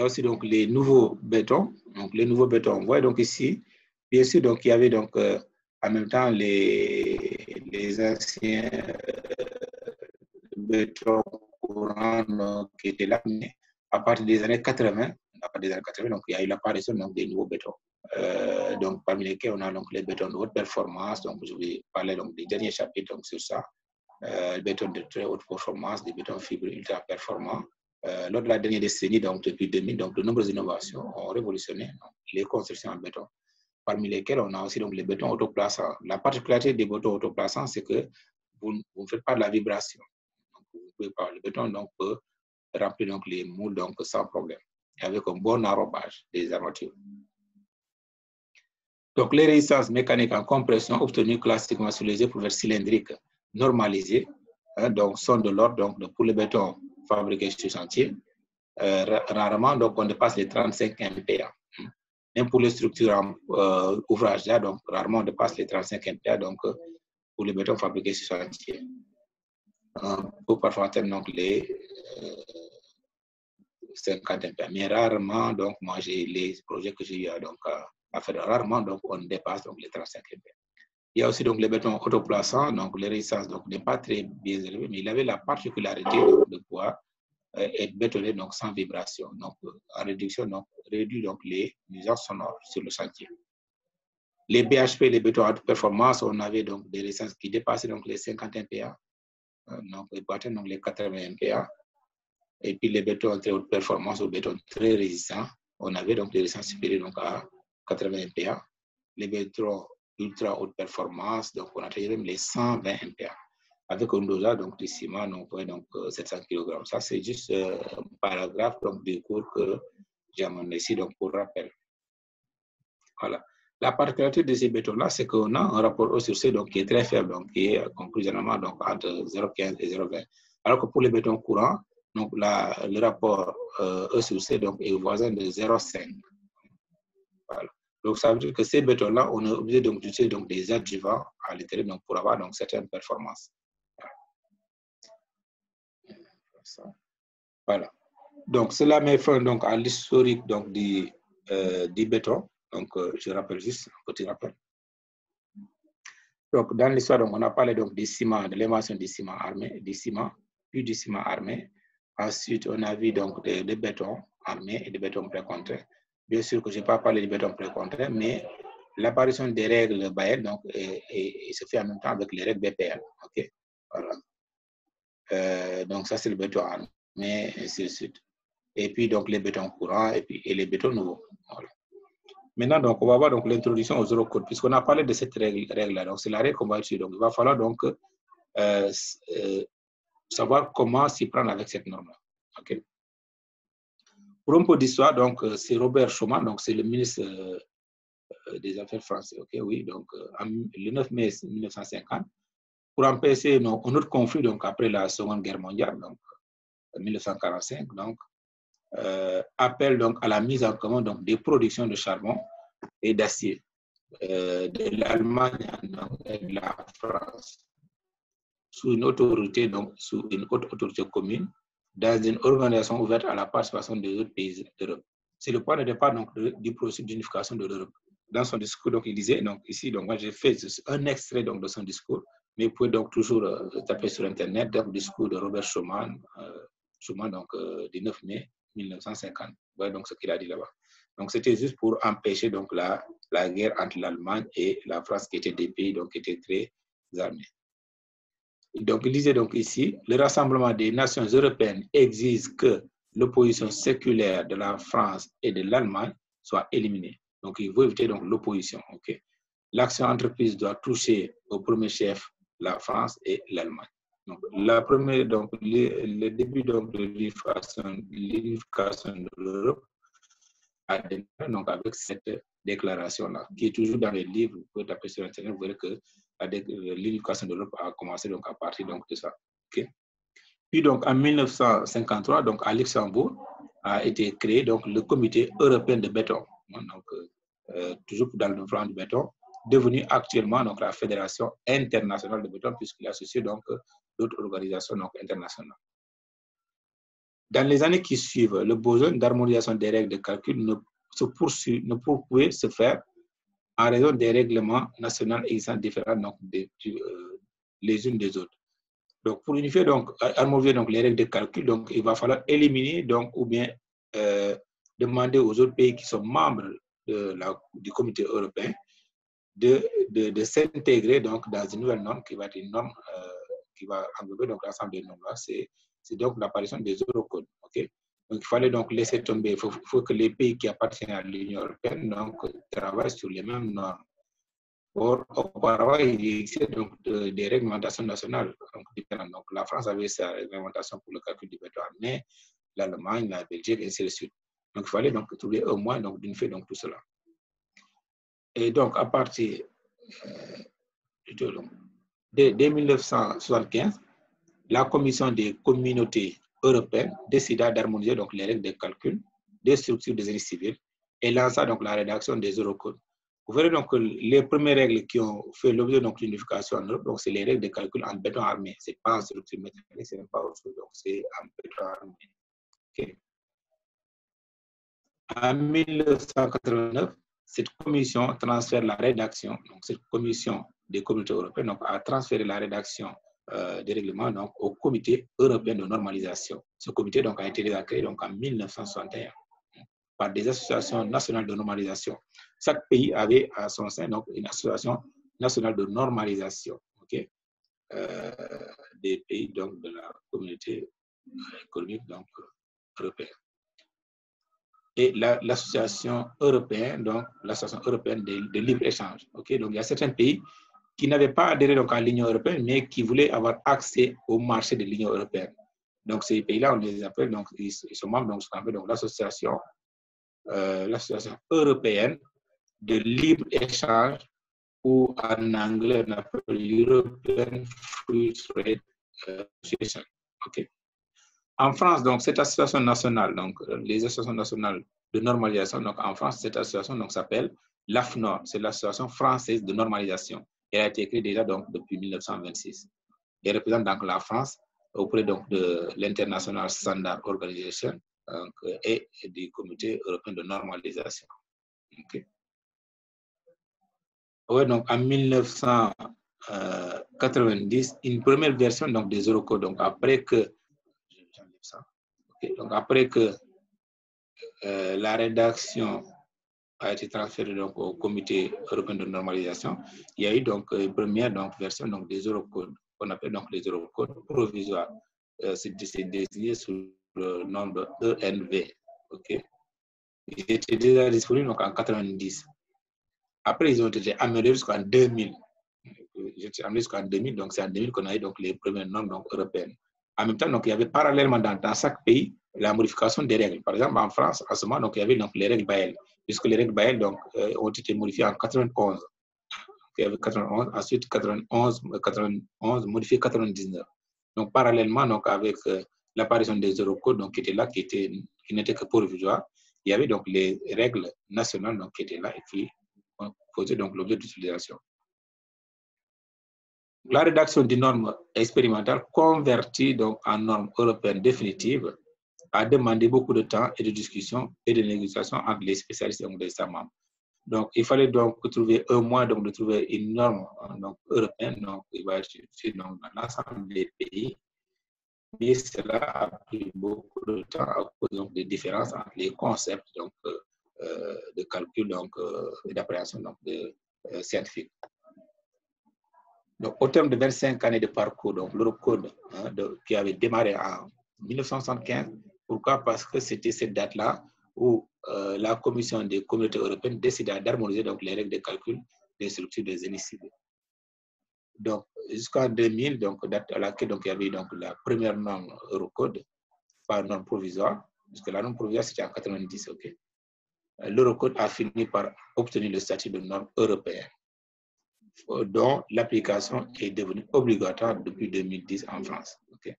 aussi donc les nouveaux bétons. Donc les nouveaux bétons, on voit donc ici, bien sûr, donc il y avait donc en même temps les anciens bétons courants qui étaient là, mais à partir des années 80, donc il y a eu l'apparition des nouveaux bétons. Donc parmi lesquels on a donc les bétons de haute performance. Donc je vais parler donc des derniers chapitres donc, sur ça. Les bétons de très haute performance, des bétons fibreux ultra performants. Lors de la dernière décennie, donc depuis 2000, donc de nombreuses innovations ont révolutionné donc, les constructions en béton, parmi lesquelles on a aussi donc les bétons autoplaçants. La particularité des bétons autoplaçants, c'est que vous ne faites pas de la vibration. Donc, vous pouvez pas, le béton donc, peut remplir donc, les moules donc, sans problème, et avec un bon enrobage des armatures. Donc, les résistances mécaniques en compression obtenues classiquement sur les éprouvettes cylindriques normalisées donc, sont de l'ordre pour les bétons fabriqués sur chantier. Rarement, donc, on dépasse les 35 MPa. Même pour les structures en ouvrage, là, donc, rarement on dépasse les 35 MPa donc, pour les bétons fabriqués sur chantier. Pour parfois atteindre donc, les 50 MPa. Mais rarement, donc, moi, j'ai les projets que j'ai eu donc, à faire, rarement, donc, on dépasse donc, les 35 MPa. Il y a aussi donc, les bétons autoplaçants, donc les résistances n'est pas très bien élevée, mais il avait la particularité donc, de pouvoir être bétonné donc, sans vibration, donc en réduction, donc réduit donc, les nuisances sonores sur le chantier. Les BHP, les bétons à haute performance, on avait donc des résistances qui dépassaient donc, les 50 MPa, donc ils atteindre donc, les 80 MPa. Et puis les bétons à très haute performance ou bétons très résistants, on avait donc des résistances supérieures donc, à 80 MPa. Les bétons ultra haute performance, donc on atteignait même les 120 MPa. Avec un dosage donc, de ciment, on pouvait donc 700 kg. Ça, c'est juste un paragraphe donc, du cours que j'ai amené ici donc, pour rappel. Voilà. La particularité de ces bétons-là, c'est qu'on a un rapport E sur C donc, qui est très faible, donc, qui est compris généralement donc, entre 0,15 et 0,20. Alors que pour les bétons courants, donc, le rapport E sur C donc, est voisin de 0,5. Voilà. Donc, ça veut dire que ces bétons-là, on est obligé d'utiliser donc, des adjuvants à l'intérieur donc, pour avoir donc, certaines performances. Voilà. Donc, cela met fin donc, à l'historique du béton. Donc, je rappelle juste un petit rappel. Donc, dans l'histoire, on a parlé donc, des ciments, de l'invention des ciments armés, des ciments, puis du ciment armé. Ensuite, on a vu donc des bétons armés et des bétons précontrés. Bien sûr que je n'ai pas parlé des bétons précontrés, mais l'apparition des règles Bayes donc, et se fait en même temps avec les règles BPL. Okay? Voilà. Donc, ça, c'est le béton armé, et ainsi de suite. Et puis, donc, les bétons courants et les bétons nouveaux. Voilà. Maintenant, donc, on va voir l'introduction aux eurocode, puisqu'on a parlé de cette règle-là. Donc, c'est la règle qu'on va utiliser. Donc, il va falloir donc savoir comment s'y prendre avec cette norme-là. Okay. Pour un peu d'histoire, donc, c'est Robert Schuman, donc, c'est le ministre des Affaires français. Okay, oui, donc, le 9 mai 1950, pour empêcher un autre conflit, donc, après la Seconde Guerre mondiale, donc, 1945, donc, appelle donc à la mise en commun donc, des productions de charbon et d'acier de l'Allemagne et de la France sous une autorité, donc sous une haute autorité commune, dans une organisation ouverte à la participation des autres pays d'Europe. C'est le point de départ donc, du processus d'unification de l'Europe. Dans son discours, donc, il disait, donc ici, donc, moi j'ai fait un extrait donc, de son discours, mais vous pouvez donc toujours taper sur Internet, donc, le discours de Robert Schuman, donc, du 9 mai 1950. Voilà donc ce qu'il a dit là-bas. Donc, c'était juste pour empêcher donc, la guerre entre l'Allemagne et la France, qui étaient des pays donc, qui étaient très armés. Donc, il disait donc ici, le rassemblement des nations européennes exige que l'opposition séculaire de la France et de l'Allemagne soit éliminée. Donc, il faut éviter donc l'opposition. Okay? L'action entreprise doit toucher au premier chef la France et l'Allemagne. Donc, le début donc, de l'unification de l'Europe donc avec cette déclaration-là, qui est toujours dans les livres. Vous pouvez taper sur Internet, vous verrez que l'unification de l'Europe a commencé donc à partir donc de ça. Okay? Puis donc en 1953, donc à Luxembourg, a été créé donc le Comité européen de béton, donc toujours dans le plan du béton, devenu actuellement donc la Fédération internationale de béton, puisqu'il associe donc d'autres organisations donc internationales. Dans les années qui suivent, le besoin d'harmonisation des règles de calcul ne pouvait se faire en raison des règlements nationaux existants différents donc, les unes des autres. Donc, pour unifier, donc, harmoniser donc, les règles de calcul, donc, il va falloir éliminer donc, ou bien demander aux autres pays qui sont membres du comité européen de s'intégrer donc, dans une nouvelle norme qui va être une norme qui va englober l'ensemble des normes. C'est donc l'apparition des eurocodes. Okay? Donc, il fallait donc laisser tomber. Il faut que les pays qui appartiennent à l'Union européenne donc, travaillent sur les mêmes normes. Or, auparavant, il existait donc des réglementations nationales donc, différentes. Donc, la France avait sa réglementation pour le calcul du béton, mais l'Allemagne, la Belgique, et ainsi de suite. Donc, il fallait donc trouver au moins d'une fait donc tout cela. Et donc, à partir dès 1975, la Commission des communautés européennes décida d'harmoniser donc les règles de calcul des structures des génies civils et lança donc la rédaction des eurocodes. Vous verrez donc que les premières règles qui ont fait l'objet de l'unification en Europe, donc c'est les règles de calcul en béton armé. Ce n'est pas en structure métallique, ce n'est pas autre chose, donc c'est en béton armé. Okay. En 1989, cette commission transfère la rédaction, donc cette commission des communautés européennes donc, a transféré la rédaction des règlements donc, au comité européen de normalisation. Ce comité donc, a été créé donc, en 1961 par des associations nationales de normalisation. Chaque pays avait à son sein donc, une association nationale de normalisation okay, des pays donc, de la communauté économique donc, européenne. Et l'association européenne, donc l'association européenne de libre-échange. Okay? Donc il y a certains pays qui n'avaient pas adhéré donc, à l'Union européenne, mais qui voulaient avoir accès au marché de l'Union européenne. Donc ces pays-là, on les appelle, donc, ils sont membres de ce qu'on appelle l'association européenne de libre-échange, ou en anglais on appelle European Free Trade Association. Okay. En France, donc, cette association nationale, donc, les associations nationales de normalisation, donc, en France, cette association s'appelle l'AFNOR, c'est l'association française de normalisation. Elle a été créée déjà donc, depuis 1926. Elle représente donc la France auprès donc, de l'International Standard Organization donc, et du Comité européen de normalisation. Okay. Ouais, donc, en 1990, une première version donc, des eurocodes, donc, après que okay. Donc, après que la rédaction a été transférée donc, au Comité européen de normalisation, il y a eu donc une première donc, version donc, des eurocodes, qu'on appelle donc les eurocodes provisoires. C'est désigné sous le nom de ENV. Okay. Ils étaient déjà disponibles donc, en 90. Après, ils ont été améliorés jusqu'en 2000. Ils ont été améliorés jusqu'en 2000, donc c'est en 2000 qu'on a eu donc, les premières normes donc, européennes. En même temps, donc, il y avait parallèlement dans chaque pays la modification des règles. Par exemple, en France, en ce moment, donc, il y avait donc, les règles Baël, puisque les règles Baël donc, ont été modifiées en 91. Il y avait 91, ensuite 91 modifié 99. Donc, parallèlement donc, avec l'apparition des eurocodes donc, qui étaient là, qui n'étaient que provisoires, il y avait donc les règles nationales donc, qui étaient là et qui faisaient donc l'objet d'utilisation. La rédaction d'une norme expérimentale convertie donc, en norme européenne définitive a demandé beaucoup de temps et de discussion et de négociation entre les spécialistes et les États membres. Donc, il fallait donc trouver un moyen donc, de trouver une norme donc, européenne donc, qui va être utilisée dans l'ensemble des pays. Mais cela a pris beaucoup de temps à cause donc, des différences entre les concepts donc, de calcul et d'appréhension scientifique. Donc, au terme de 25 années de parcours, donc l'Eurocode qui avait démarré en 1975, pourquoi? Parce que c'était cette date-là où la Commission des communautés européennes décida d'harmoniser les règles de calcul des structures des génies civils. Donc, jusqu'en 2000, donc, date à laquelle donc, il y avait donc, la première norme Eurocode, pas norme provisoire, puisque la norme provisoire c'était en 90, ok. l'Eurocode a fini par obtenir le statut de norme européenne, dont l'application est devenue obligatoire depuis 2010 en France. Okay.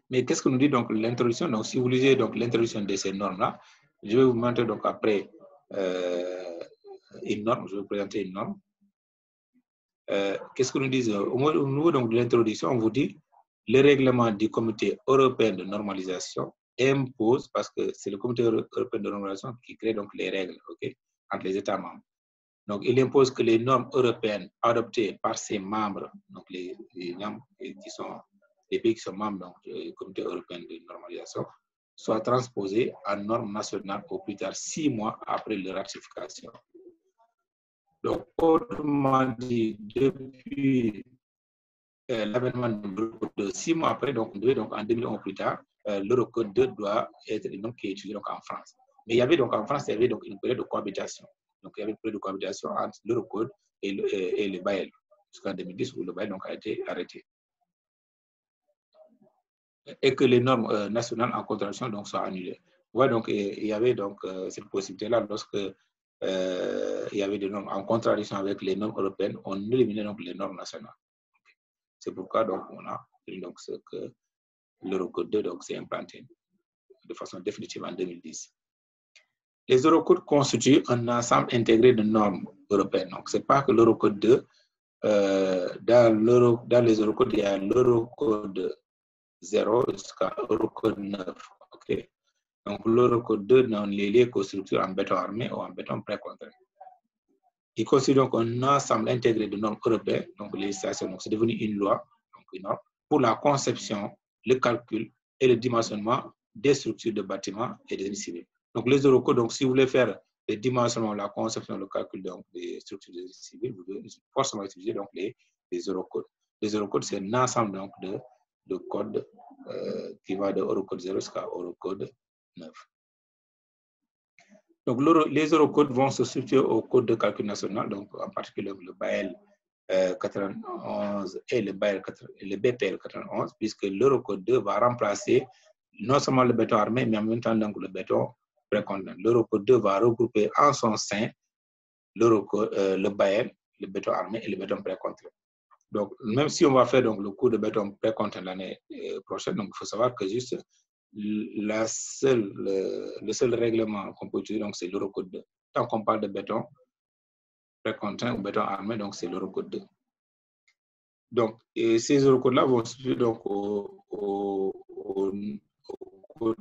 Mais qu'est-ce que nous dit donc l'introduction? Donc, si vous lisez donc l'introduction de ces normes-là, je vais vous montrer donc après une norme, je vais vous présenter une norme. Qu'est-ce que nous disent au niveau donc, de l'introduction? On vous dit le règlement du Comité européen de normalisation impose, parce que c'est le Comité européen de normalisation qui crée donc les règles, okay, entre les États membres. Donc, il impose que les normes européennes adoptées par ses membres, donc les membres qui sont les pays qui sont membres donc, du Comité européen de normalisation, soient transposées en normes nationales au plus tard 6 mois après leur ratification. Donc, autrement dit, depuis l'avènement de 6 mois après, donc en 2011 plus tard, l'Eurocode 2 doit être une norme qui est utilisée donc en France. Mais il y avait donc en France, il y avait donc une période de cohabitation. Donc, il y avait une période de cohabitation entre l'Eurocode et le BAEL, jusqu'en 2010 où le BAEL donc, a été arrêté. Et que les normes nationales en contradiction donc, soient annulées. Ouais, donc, il y avait donc cette possibilité-là lorsque il y avait des normes en contradiction avec les normes européennes, on éliminait donc les normes nationales. C'est pourquoi donc, on a donc, ce que l'Eurocode 2 s'est implanté de façon définitive en 2010. Les Eurocodes constituent un ensemble intégré de normes européennes. Donc, ce n'est pas que l'Eurocode 2, dans les Eurocodes, il y a l'Eurocode 0 jusqu'à l'Eurocode 9. Okay. Donc, l'Eurocode 2 n'est lié qu'aux structures en béton armé ou en béton précontraint. Il constitue donc un ensemble intégré de normes européennes, donc législation, donc c'est devenu une loi, donc une norme, pour la conception, le calcul et le dimensionnement des structures de bâtiments et des génies civils. Donc les Eurocodes, donc si vous voulez faire le dimensionnement, la conception, le calcul donc, des structures de génie civil, vous devez forcément utiliser donc les Eurocodes. Les Eurocodes, c'est un ensemble donc, de codes qui va de Eurocode 0 jusqu'à Eurocode 9. Donc, les Eurocodes vont se substituer au code de calcul national, donc en particulier le BAEL 91 et le BPL 91, puisque l'Eurocode 2 va remplacer non seulement le béton armé, mais en même temps donc, le béton précontraint. L'Eurocode 2 va regrouper en son sein le BAEL, le béton armé et le béton précontraint. Donc, même si on va faire donc, le cours de béton précontraint l'année prochaine, donc il faut savoir que juste le seul règlement qu'on peut utiliser, c'est l'Eurocode 2. Tant qu'on parle de béton précontraint ou béton armé, donc c'est l'Eurocode 2. Donc, ces Eurocodes-là vont se substituer donc au code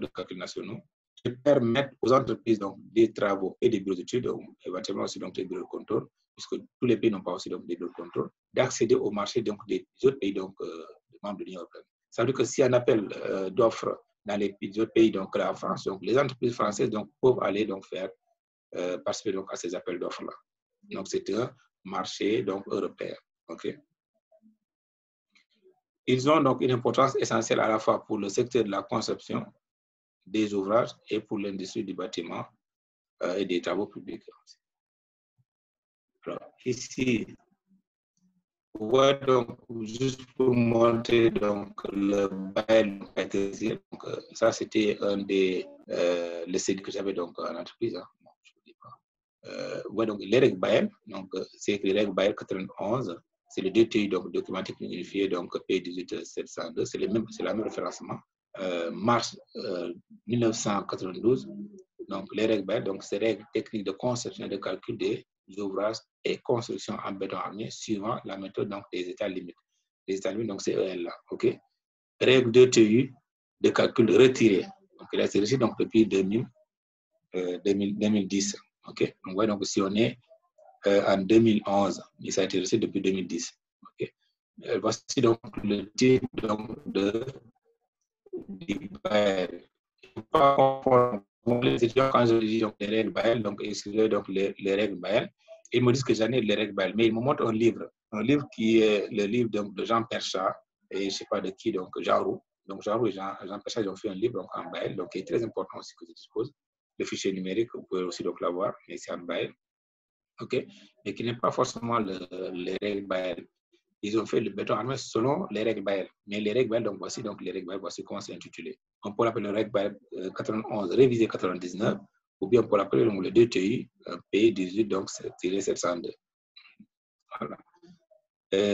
de calcul nationaux qui permettent aux entreprises donc, des travaux et des bureaux d'études, éventuellement aussi donc, des bureaux de contrôle, puisque tous les pays n'ont pas aussi donc, des bureaux de contrôle, d'accéder au marché donc, des autres pays donc, membres de l'Union européenne. Ça veut dire que s'il y a un appel d'offres dans les autres pays, donc la France, donc les entreprises françaises donc, peuvent aller donc, faire participer donc, à ces appels d'offres-là. Donc c'est un marché donc, européen. Okay. Ils ont donc une importance essentielle à la fois pour le secteur de la conception des ouvrages et pour l'industrie du bâtiment et des travaux publics. Alors, ici, on voit donc juste pour montrer donc le BAEL. Donc, ça, c'était un des le CD que j'avais donc en entreprise. Hein. Bon, je ne dis pas. Ouais, donc les règles BAEL, donc c'est les règles BAEL 91. C'est le DTI, donc document technique unifié, donc P18702, c'est la même référencement. Mars 1992, donc les règles BAEL, donc c'est règles techniques de conception et de calcul des ouvrages et construction en béton armé suivant la méthode donc, des états limites. Les états limites, donc c'est EL là, ok. Règle DTI de calcul retiré. Donc il a été retiré donc, depuis 2010, ok. Donc, ouais, donc si on est en 2011, mais ça a été reçu depuis 2010. Okay. Voici donc le type donc, du BAEL. Les étudiants, quand je dis donc, les règles BAEL, donc ils donc les règles BAEL, ils me disent que j'en ai les règles BAEL, mais ils me montrent un livre qui est le livre donc, de Jean Perchat, et je ne sais pas de qui, donc Jean Roux. Donc Jean Roux et Jean Perchat, ils ont fait un livre donc, en BAEL, donc qui est très important aussi que je dispose. Le fichier numérique, vous pouvez aussi donc l'avoir, mais c'est en BAEL. Okay. Mais qui n'est pas forcément les règles BAEL. ils ont fait le béton armé selon les règles Bayer. Mais les règles Bayer, donc voici donc les règles Bayer, voici comment c'est intitulé. On peut l'appeler le règle Bayer 91 révisé 99, ou bien on peut l'appeler le DTI P18, donc tiré 702. Voilà.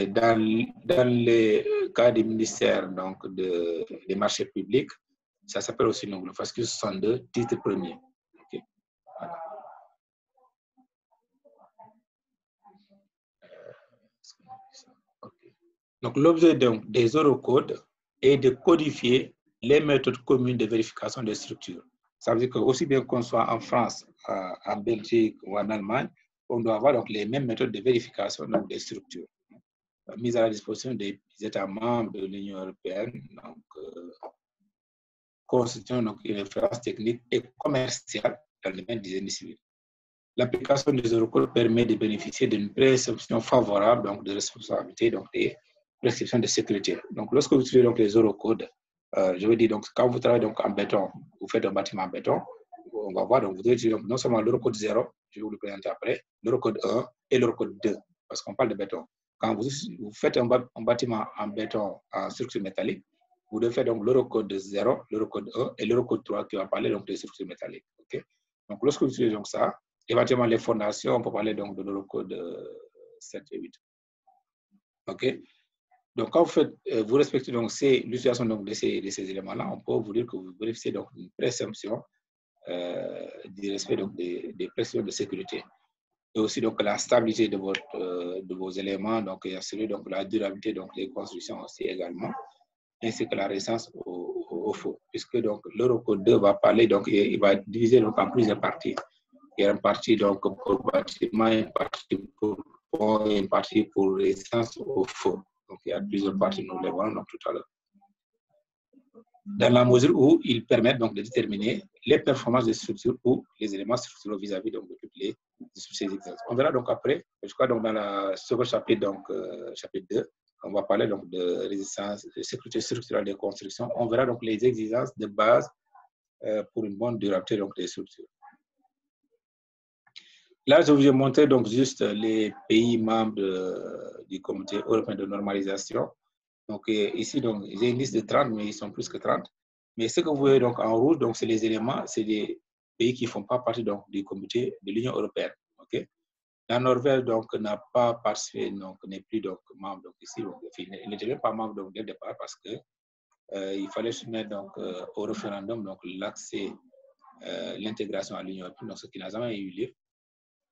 Dans les cas du ministère donc, des marchés publics, ça s'appelle aussi donc, le fascicule 62, titre premier. Okay. Voilà. Okay. Donc, l'objet des Eurocodes est de codifier les méthodes communes de vérification des structures. Ça veut dire que aussi bien qu'on soit en France, en Belgique ou en Allemagne, on doit avoir donc, les mêmes méthodes de vérification donc, des structures mises à la disposition des États membres de l'Union européenne, donc constituant donc, une référence technique et commerciale dans le domaine du génie civil. L'application des Eurocodes permet de bénéficier d'une présomption favorable donc, de responsabilité, donc des prescriptions de sécurité. Donc, lorsque vous utilisez donc, les Eurocodes, je veux dire, donc, quand vous travaillez donc, en béton, vous faites un bâtiment en béton, on va voir, donc, vous devez utiliser donc, non seulement l'Eurocode 0, je vais vous le présenter après, l'Eurocode 1 et l'Eurocode 2, parce qu'on parle de béton. Quand vous faites un bâtiment en béton en structure métallique, vous devez faire donc l'Eurocode 0, l'Eurocode 1 et l'Eurocode 3 qui va parler donc des structures métalliques. Okay? Donc, lorsque vous utilisez donc ça, éventuellement les fondations, on peut parler donc de l'Eurocode 7 et 8. OK? Donc, quand vous respectez donc l'utilisation de ces éléments-là, on peut vous dire que vous bénéficiez donc d'une présomption du respect donc, des pressions de sécurité. Et aussi donc la stabilité de vos éléments, donc et assurer donc la durabilité donc des constructions aussi également, ainsi que la résistance au feu, puisque donc l'Eurocode 2 va parler donc il va diviser donc en plusieurs parties. Il y a une partie donc pour bâtiment, une partie pour pont, une partie pour résistance au feu. Donc il y a plusieurs parties, nous les verrons donc tout à l'heure. Dans la mesure où ils permettent donc de déterminer les performances des structures ou les éléments structuraux vis-à-vis donc de toutes ces exigences. On verra donc après, je crois donc dans le second chapitre, donc chapitre 2, on va parler donc de résistance, de sécurité structurelle des constructions. On verra donc les exigences de base pour une bonne durabilité donc des structures. Là, je vous ai montré donc juste les pays membres du Comité européen de normalisation. Donc ici, donc, j'ai une liste de 30, mais ils sont plus que 30. Mais ce que vous voyez donc en rouge, donc c'est les éléments, c'est des pays qui ne font pas partie donc, du comité de l'Union européenne. Okay? La Norvège donc n'a pas participé, donc n'est plus donc membre. Donc ici, donc, il n'était même pas membre donc, dès le départ parce que il fallait soumettre donc au référendum donc l'accès, l'intégration à l'Union européenne, donc ce qui n'a jamais eu lieu.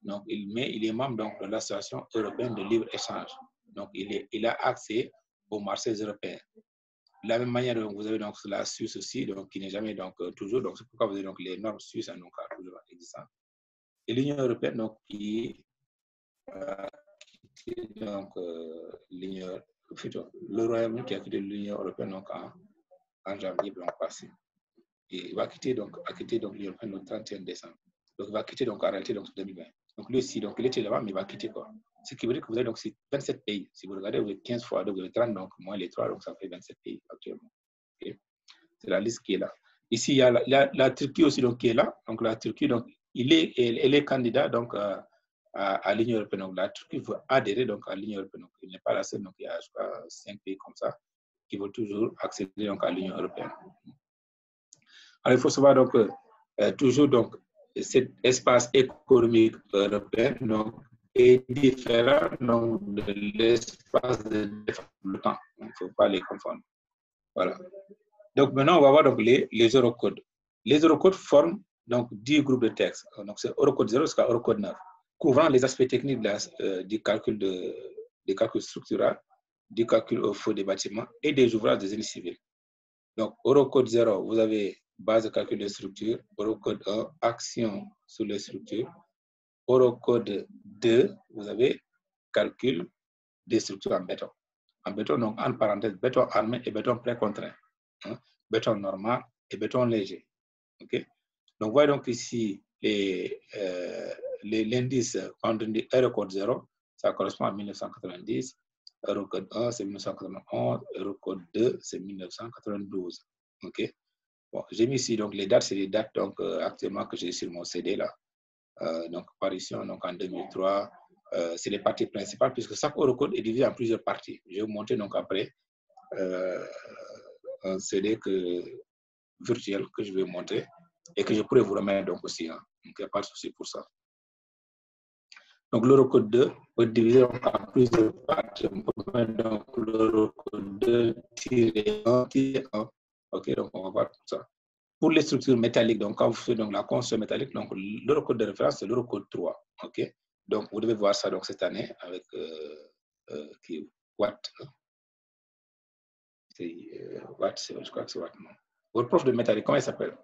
Donc il est membre donc de l'Association européenne de libre-échange. Donc il a accès aux marchés européens. De la même manière, donc, vous avez donc la Suisse aussi, donc, qui n'est jamais donc, toujours, donc c'est pourquoi vous avez donc les normes suisses donc, toujours existantes. Et l'Union européenne, donc, qui donc le Royaume-Uni qui a quitté l'Union européenne donc, en janvier passé. Et il va quitter donc l'Union européenne le 31 décembre. Donc il va quitter donc en réalité donc 2020. Donc lui aussi, donc il était là-bas, mais il va quitter quoi. Ce qui veut dire que vous avez donc 27 pays. Si vous regardez, vous avez 15 fois, donc vous avez 30, donc moins les 3, donc ça fait 27 pays actuellement. Okay. C'est la liste qui est là. Ici, il y a la Turquie aussi donc, qui est là. Donc la Turquie, donc, elle est candidat donc, à l'Union européenne. Donc la Turquie veut adhérer donc, à l'Union européenne. Donc, il n'est pas la seule, donc il y a je crois, 5 pays comme ça qui veulent toujours accéder donc, à l'Union européenne. Alors il faut savoir donc toujours donc, cet espace économique européen donc, est différent donc, de l'espace de temps. Il ne faut pas les confondre. Voilà. Donc maintenant, on va voir donc, les Eurocodes. Les Eurocodes forment donc 10 groupes de textes. Donc c'est Eurocode 0 jusqu'à Eurocode 9, couvrant les aspects techniques du calcul structural, du calcul au feu des bâtiments et des ouvrages de génie civil. Donc Eurocode 0, vous avez base de calcul de structure, Eurocode 1, action sur les structures, Eurocode 2, vous avez calcul des structures en béton. En béton, donc en parenthèse, béton armé et béton précontraint, hein, béton normal et béton léger. Okay? Donc, voyez donc ici l'indice quand on dit Eurocode 0, ça correspond à 1990, Eurocode 1, c'est 1991, Eurocode 2, c'est 1992. Okay? Bon, j'ai mis ici donc les dates, c'est les dates donc, actuellement que j'ai sur mon CD là. Donc, parution donc, en 2003, c'est les parties principales, puisque chaque Eurocode est divisé en plusieurs parties. Je vais vous montrer donc après un CD virtuel que je vais montrer et que je pourrais vous remettre donc aussi. Hein. Donc, il n'y a pas de souci pour ça. Donc, l'Eurocode 2 peut être divisé en plusieurs parties. On peut mettre donc l'Eurocode 2-1-1. OK, donc on va voir tout ça. Pour les structures métalliques, donc quand vous faites donc la construction métallique, donc l'Eurocode de référence, c'est l'Eurocode 3. OK, donc vous devez voir ça donc cette année avec Watt. Watt, je crois que c'est Watt. Non. Votre prof de métallique, comment il s'appelle?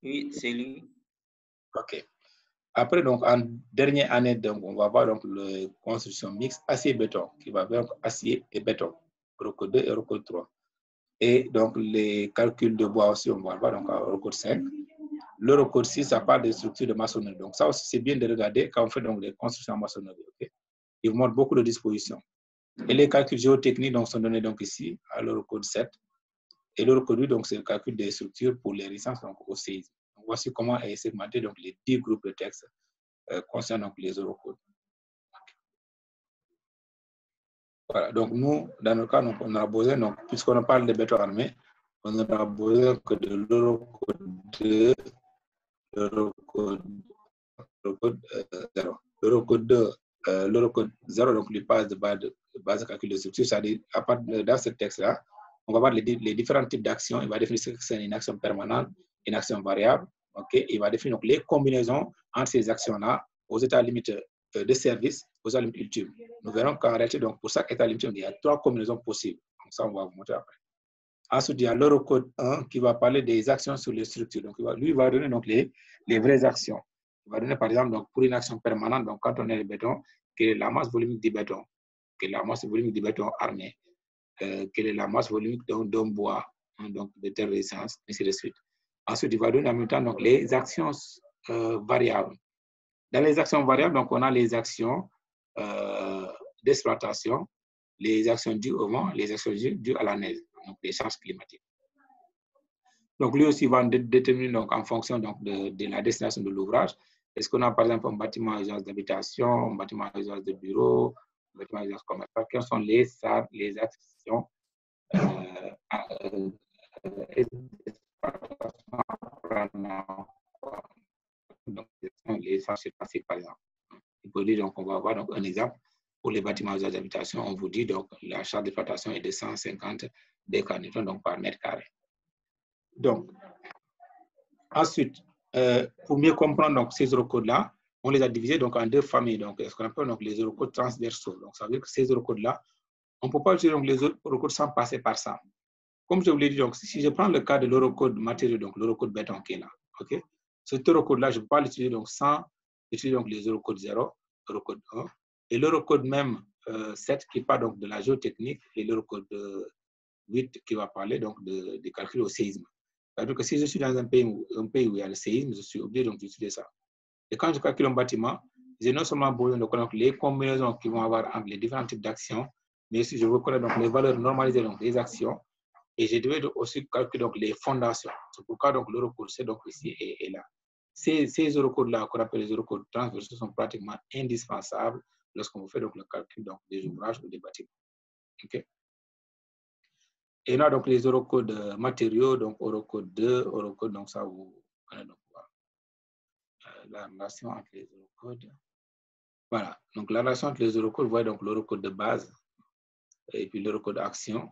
Oui, c'est lui. OK. Après, donc, en dernière année, donc, on va voir donc, la construction mixte acier-béton, qui va vers acier et béton, Eurocode 2 et Eurocode 3. Et donc, les calculs de bois aussi, on va voir donc, à Eurocode 5. L'Eurocode 6, ça parle des structures de maçonnerie. Donc, ça aussi, c'est bien de regarder quand on fait donc, les constructions en maçonnerie. Okay? Ils vous montrent beaucoup de dispositions. Et les calculs géotechniques donc, sont donnés donc, ici, à l'Eurocode 7. Et l'Eurocode 8, donc, c'est le calcul des structures pour les résistances donc, au séisme. Donc, voici comment est segmenté donc, les 10 groupes de textes concernant donc, les Eurocodes. Voilà, donc nous, dans notre cas, donc, on a besoin, donc, puisqu'on parle de béton armé, on aura besoin que de l'Eurocode 2, l'Eurocode 0. L'Eurocode 2, l'Eurocode 0, donc lui passe de base de calcul de structure, c'est-à-dire, dans ce texte-là, on va voir les différents types d'actions. Il va définir ce que c'est une action permanente, une action variable. Okay? Il va définir donc, les combinaisons entre ces actions-là aux états limites de service, aux états limites ultimes. Nous verrons qu'en réalité, donc, pour chaque état limite, il y a 3 combinaisons possibles. Donc, ça, on va vous montrer après. Ensuite, il y a l'Eurocode 1 qui va parler des actions sur les structures. Donc, lui, il va donner donc, les vraies actions. Il va donner, par exemple, donc, pour une action permanente, donc, quand on est le béton, quelle est la masse volumique du béton, quelle est la masse volumique du béton armé, quelle est la masse volumique d'un bois, hein, donc de telle résistance, ainsi de suite. Ensuite, il va donner en même temps donc, les actions variables. Dans les actions variables, donc, on a les actions d'exploitation, les actions dues au vent, les actions dues à la neige, donc les changements climatiques. Donc, lui aussi va déterminer donc, en fonction donc, de la destination de l'ouvrage. Est-ce qu'on a par exemple un bâtiment à usage d'habitation, un bâtiment à usage de bureau, un bâtiment à usage commercial? Quelles sont les actions donc, les charges passées par exemple. Il peut dire, donc, on va avoir donc, un exemple pour les bâtiments à usage d'habitation. On vous dit donc la charge d'exploitation est de 150 décanutons donc par mètre carré. Donc, ensuite, pour mieux comprendre donc, ces Eurocodes-là, on les a divisés donc, en 2 familles. Donc, ce qu'on appelle donc, les Eurocodes transversaux. Donc, ça veut dire que ces Eurocodes-là, on ne peut pas utiliser donc, les Eurocodes sans passer par ça. Comme je vous l'ai dit, donc, si je prends le cas de l'Eurocode matériau, donc l'Eurocode béton qui est là, okay? Cet Eurocode-là, je ne peux pas l'utiliser donc, sans utiliser donc, les Eurocodes 0, Eurocode 1, et l'Eurocode même 7 qui parle donc, de la géotechnique, et l'Eurocode 8 qui va parler donc, des calculs au séisme. C'est-à-dire que si je suis dans un pays où il y a le séisme, je suis obligé d'utiliser ça. Et quand je calcule un bâtiment, j'ai non seulement besoin de connaître les combinaisons qui vont avoir entre les différents types d'actions, mais aussi je veux connaître donc, les valeurs normalisées donc, des actions. Et je devais aussi calculer donc, les fondations. C'est pourquoi donc, l'Eurocode C donc, ici est là. Ces Eurocodes-là, qu'on appelle les Eurocodes transversaux, sont pratiquement indispensables lorsqu'on fait donc, le calcul donc, des ouvrages ou des bâtiments. Okay? Et là, donc, les Eurocodes matériaux, donc Eurocode 2, Eurocode, donc ça vous connaissez donc la relation entre les Eurocodes. Voilà, donc la relation entre les Eurocodes, vous voyez donc l'Eurocode de base et puis l'Eurocode action.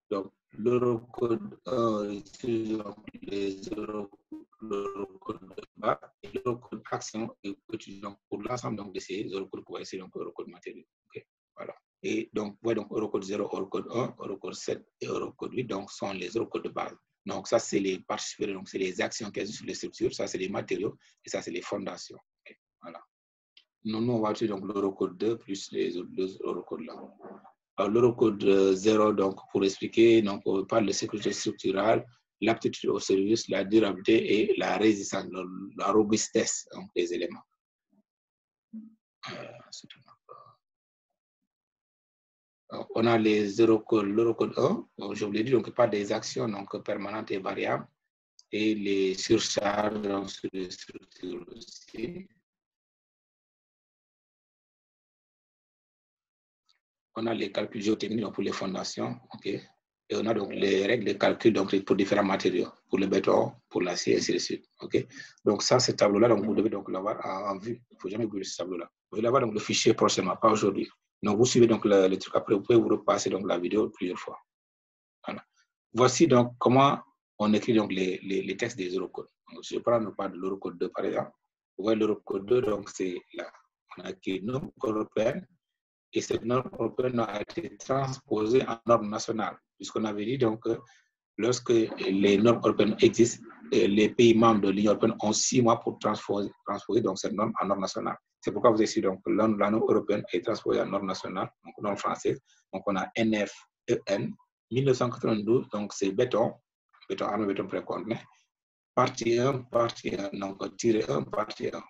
Donc, l'Eurocode 1 utilise les Eurocodes de base et l'Eurocode action utilise pour l'ensemble de ces Eurocodes pour essayer donc Eurocode matériaux. Okay. Voilà. Et donc, ouais, donc Eurocode 0, Eurocode 1, Eurocode 7 et Eurocode 8 donc, sont les Eurocodes de base. Donc, ça, c'est les parties supérieures, donc c'est les actions qui existent sur les structures, ça, c'est les matériaux et ça, c'est les fondations. Okay. Voilà. Nous, on va utiliser donc l'Eurocode 2 plus les autres 2 Eurocodes là. L'Eurocode 0, donc, pour expliquer, donc, on parle de sécurité structurale, l'aptitude au service, la durabilité et la résistance, la robustesse donc, des éléments. On a les Eurocodes, l'Eurocode 1, je vous l'ai dit, donc, il parle des actions donc, permanentes et variables et les surcharges donc, sur les structures aussi. on a les calculs géotechniques donc pour les fondations, ok. Et on a donc les règles de calcul donc pour différents matériaux, pour le béton, pour l'acier, et ainsi de suite, ok. Donc ça, ce tableau-là, donc vous devez donc l'avoir en vue. Il ne faut jamais oublier ce tableau-là. Vous allez avoir donc le fichier prochainement, pas aujourd'hui. Donc vous suivez donc le truc. Après, vous pouvez vous repasser donc la vidéo plusieurs fois. Voilà. Voici donc comment on écrit donc les textes des Eurocodes. Donc, je prends le cas de l'Eurocode 2 par exemple. Vous voyez l'Eurocode 2, donc c'est là. On a écrit norme européenne. Et cette norme européenne a été transposée en norme nationale. Puisqu'on avait dit donc que lorsque les normes européennes existent, les pays membres de l'Union européenne ont 6 mois pour transposer donc cette norme en norme nationale. C'est pourquoi vous avez ici donc la norme européenne est transposée en norme nationale, donc norme française. Donc on a NFEN 1992, donc c'est béton armé, béton préconditionné. Partie 1, donc tiré 1, partie 1.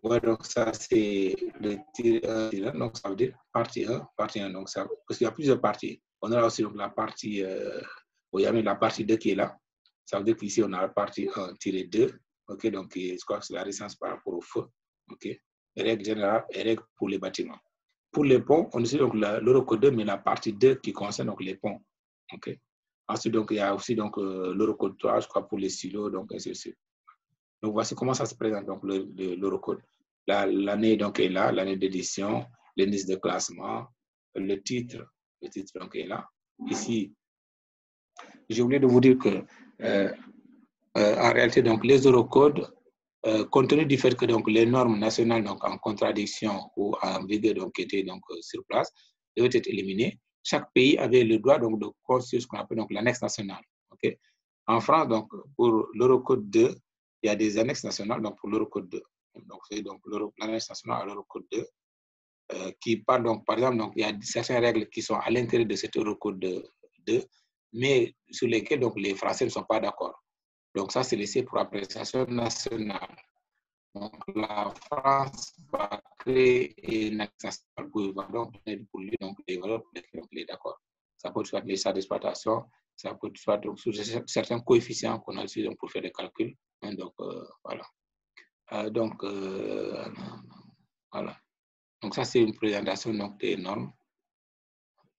Ouais, donc ça c'est le tiré 1, donc ça veut dire partie 1, donc ça, parce qu'il y a plusieurs parties. On a aussi donc la partie, il y a même la partie 2 qui est là. Ça veut dire qu'ici on a la partie 1-2, ok, donc je crois que c'est la résistance par rapport au feu, ok. Règle générale et règle pour les bâtiments. Pour les ponts, on utilise donc l'Eurocode 2, mais la partie 2 qui concerne donc les ponts, ok. Ensuite, donc il y a aussi donc l'Eurocode 3, je crois, pour les silos, donc ainsi de suite. Donc voici comment ça se présente donc l'Eurocode. L'année donc est là, l'année d'édition, l'indice de classement, le titre donc est là. Ici, j'ai oublié de vous dire que en réalité donc les Eurocodes, compte tenu du fait que donc les normes nationales donc en contradiction ou en vigueur donc étaient donc sur place devaient être éliminées. Chaque pays avait le droit donc de construire ce qu'on appelle donc l'annexe nationale. Ok. En France donc pour l'Eurocode 2, il y a des annexes nationales donc pour l'Eurocode 2. Donc c'est donc l'annexe nationale à l'Eurocode 2 qui parle donc par exemple donc il y a certaines règles qui sont à l'intérieur de cet Eurocode 2, mais sur lesquelles donc les Français ne sont pas d'accord. Donc ça c'est laissé pour appréciation nationale. Donc la France va créer une annexe nationale pour lui donc les valeurs pour lesquelles il est d'accord. Ça peut être soit les charges d'exploitation, ça peut être soit donc sur certains coefficients qu'on a utilisés pour faire des calculs. Donc voilà. Voilà. Donc ça c'est une présentation donc des normes.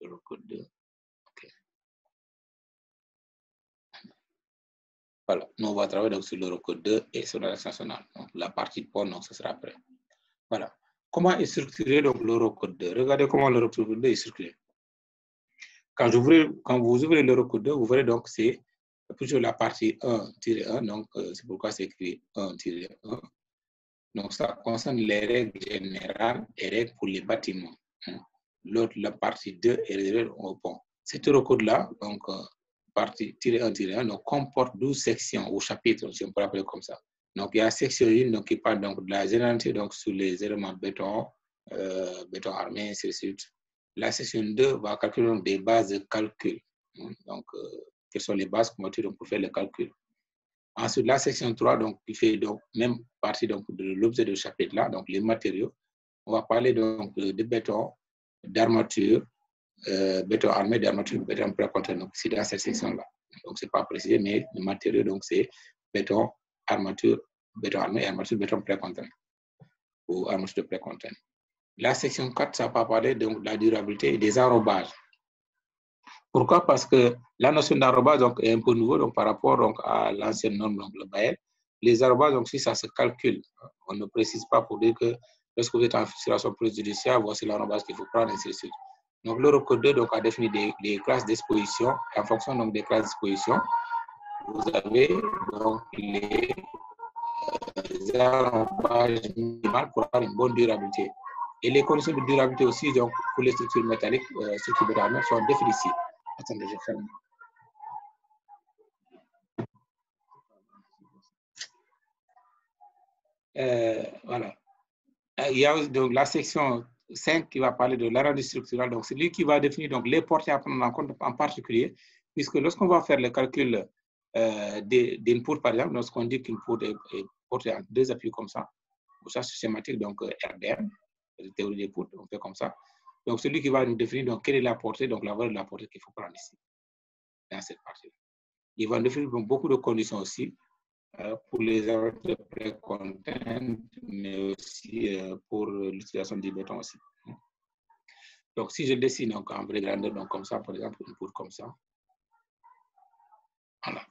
L'Eurocode 2. Okay. Voilà, nous on va travailler donc sur l'Eurocode 2 et sur l'annexe nationale. Donc la partie pont, donc ce sera après. Voilà. Comment est structuré donc l'Eurocode 2? Regardez comment l'Eurocode 2 est structuré. Quand vous ouvrez l'Eurocode 2, vous verrez donc c'est toujours la partie 1-1, donc c'est pourquoi c'est écrit 1-1. Donc ça concerne les règles générales et règles pour les bâtiments. L'autre, la partie 2 est réservée au pont. Cet Eurocode-là, donc partie -1-1, donc comporte 12 sections ou chapitres, si on peut l'appeler comme ça. Donc il y a la section 1 donc, qui parle donc de la généralité donc, sur les éléments béton, béton armé, ainsi de suite. La section 2 va calculer donc, des bases de calcul. Donc, quelles sont les bases qu'on va utiliser pour faire le calcul. Ensuite, la section 3, donc, qui fait donc même partie donc, de l'objet de chapitre-là, donc les matériaux. On va parler donc de béton, d'armature, béton armé, d'armature, béton précontraint. Donc, c'est dans cette section-là. Donc, ce n'est pas précisé, mais le matériau, donc, c'est béton, armature, béton armé, armature, béton précontraint. Ou armature précontraint. La section 4, ça va parler donc, de la durabilité et des enrobages. Pourquoi? Parce que la notion d'enrobage est un peu nouveau donc, par rapport donc, à l'ancienne norme, donc, le BAEL. Les enrobages, donc, si ça se calcule, on ne précise pas pour dire que lorsque vous êtes en situation préjudiciable, voici l'enrobage qu'il faut prendre, et ainsi de suite. Donc, l'Eurocode 2 donc, a défini des classes d'exposition. En fonction donc, des classes d'exposition, vous avez donc, les enrobages minimales pour avoir une bonne durabilité. Et les conditions de durabilité aussi donc, pour les structures métalliques, structures métalliques sont définies. Attendez, je ferme. Voilà. Il y a donc la section 5 qui va parler de l'analyse structurelle. Donc, c'est lui qui va définir donc, les portées à prendre en compte en particulier, puisque lorsqu'on va faire le calcul d'input, par exemple, lorsqu'on dit qu'input est porté en 2 appuis comme ça, pour ça, c'est schématique, donc RDM, théorie des inputs, on fait comme ça. Donc, celui qui va nous définir donc, quelle est la portée, donc la valeur de la portée qu'il faut prendre ici, dans cette partie-là. Il va définir donc, beaucoup de conditions aussi pour les arrêtés précontraintes, mais aussi pour l'utilisation du béton aussi. Donc, si je dessine donc, en vraie grandeur, donc comme ça, par exemple, une poutre comme ça. Voilà.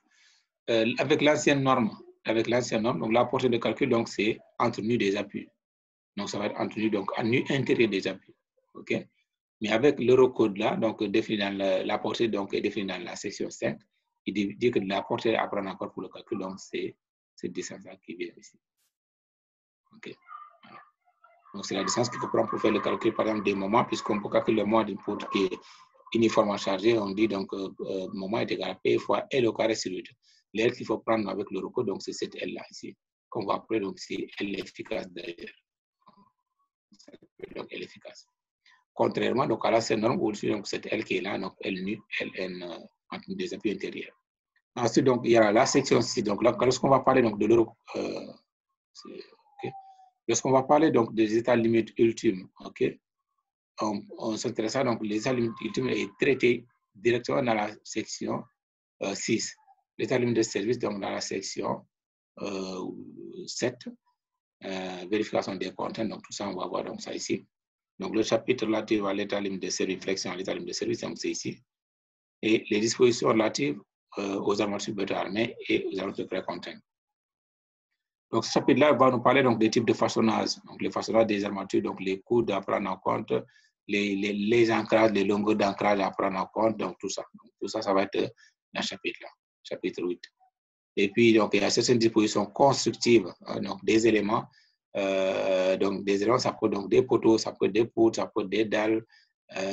Avec l'ancienne norme, donc la portée de calcul, donc c'est entre nu des appuis. Donc, ça va être entre nu, donc à nu intérieur des appuis. OK? Mais avec l'eurocode là, donc défini dans la portée, donc est définie dans la section 5, il dit que la portée à prendre encore pour le calcul, donc c'est cette distance-là qui vient ici. OK? Voilà. Donc, c'est la distance qu'il faut prendre pour faire le calcul, par exemple, des moments, puisqu'on peut calculer le moment d'une poutre qui est uniformément chargée, on dit donc moment est égal à P fois L au carré sur 8. L'aile qu'il faut prendre avec le recours, donc c'est cette L-là ici, qu'on va appeler, donc c'est L efficace d'ailleurs. Donc L efficace. Contrairement donc, à la scène norme, au-dessus, donc cette L qui est là, donc L nu, LN entre des appuis intérieurs. Ensuite, donc, il y a la section 6. Donc, lorsqu'on va parler donc, de l'euro, okay. Lorsqu'on va parler donc des états limites ultimes, ok, on s'intéresse donc les états limites ultimes est traité directement dans la section 6. L'état limite de service donc dans la section 7. Vérification des contraintes, donc tout ça on va voir donc ça ici. Donc le chapitre relatif à l'état limite de service, flexion à l'état limite de service, donc c'est ici. Et les dispositions relatives aux armatures béton armées et aux armatures pré-contraintes. Donc ce chapitre-là va nous parler donc des types de façonnage, donc les façonnages des armatures, donc les coudes à prendre en compte, les ancrages, les longueurs d'ancrage à prendre en compte, donc tout ça. Donc, tout ça, ça va être dans ce chapitre-là, chapitre 8. Et puis, donc, il y a certaines dispositions constructives, donc des éléments. Donc, des éléments, ça peut être donc des poteaux, ça peut être des poutres, ça peut être des dalles,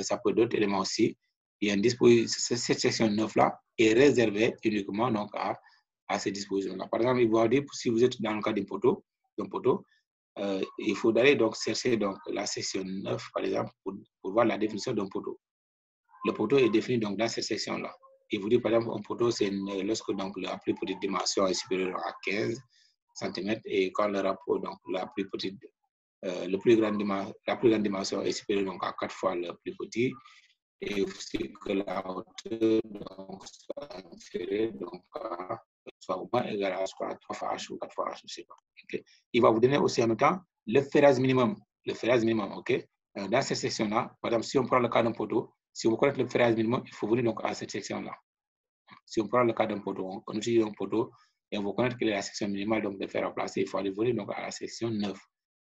ça peut être d'autres éléments aussi. Il y a une disposition, cette section 9-là est réservée uniquement donc, à ces dispositions-là. Par exemple, il va dire, si vous êtes dans le cas d'un poteau, il faut aller donc chercher donc, la section 9, par exemple, pour voir la définition d'un poteau. Le poteau est défini donc, dans cette section-là. Il vous dit, par exemple, un poteau, c'est lorsque donc, la plus petite dimension est supérieure à 15 cm et quand le rapport, donc, la plus grande dimension est supérieure donc, à 4 fois le plus petit, et aussi que la hauteur donc, soit inférieure donc, soit au moins égale à soit 3 fois H ou 4 fois H, je ne sais pas. Okay. Il va vous donner aussi en même temps le ferrage minimum. Le ferrage minimum, ok. Dans cette section-là, par exemple, si on prend le cas d'un poteau, si vous connaissez le ferrage minimum, il faut venir donc à cette section-là. Si on prend le cas d'un poteau, on utilise un poteau et on veut connaître quelle est la section minimale donc, de fer à placer, il faut aller venir donc à la section 9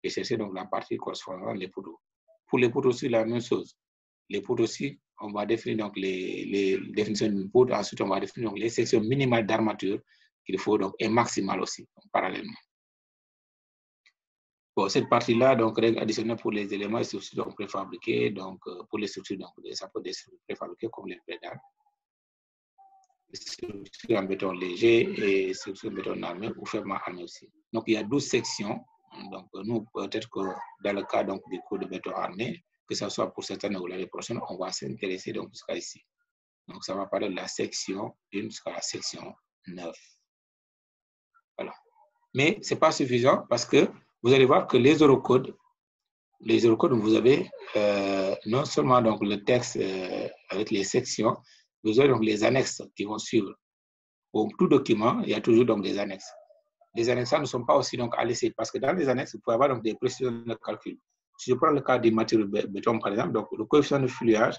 et chercher donc la partie correspondant les poteaux. Pour les poteaux aussi, la même chose. Les poteaux aussi, on va définir donc les définitions d'une poutre, ensuite on va définir donc les sections minimales d'armature qu'il faut donc et maximales aussi, donc, parallèlement. Bon, cette partie-là, donc, règle additionnelle pour les éléments et structures donc, préfabriquées, donc pour les structures, donc, ça peut être des structures préfabriquées comme les pédales, les structures en béton léger et structures en béton armé ou faiblement armé aussi. Donc, il y a 12 sections. Donc, nous, peut-être que dans le cas donc, des cours de béton armé, que ce soit pour cette année ou l'année prochaine, on va s'intéresser donc jusqu'à ici. Donc, ça va parler de la section 1 jusqu'à la section 9. Voilà. Mais ce n'est pas suffisant parce que vous allez voir que les eurocodes, vous avez non seulement donc, le texte avec les sections, vous avez donc les annexes qui vont suivre. Pour tout document, il y a toujours donc, des annexes. Les annexes ne sont pas aussi donc, à laisser parce que dans les annexes, vous pouvez avoir donc, des précisions de calcul. Si je prends le cas des matières béton, par exemple, donc, le coefficient de fluage,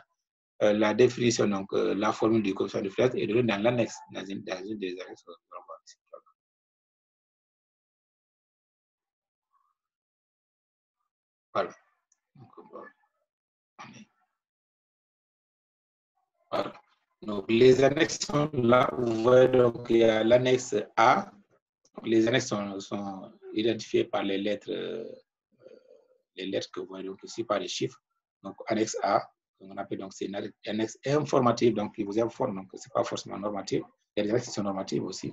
la définition, donc la formule du coefficient de fluage est donnée dans l'annexe, dans une des annexes. Voilà. Voilà. Donc, les annexes sont là, vous voyez, donc il y a l'annexe A. Les annexes sont identifiées par les lettres que vous voyez donc ici, par les chiffres. Donc, annexe A, on appelle donc c'est une annexe informative, donc qui vous informe, donc ce n'est pas forcément normatif. Il y a des annexes qui sont normatives aussi.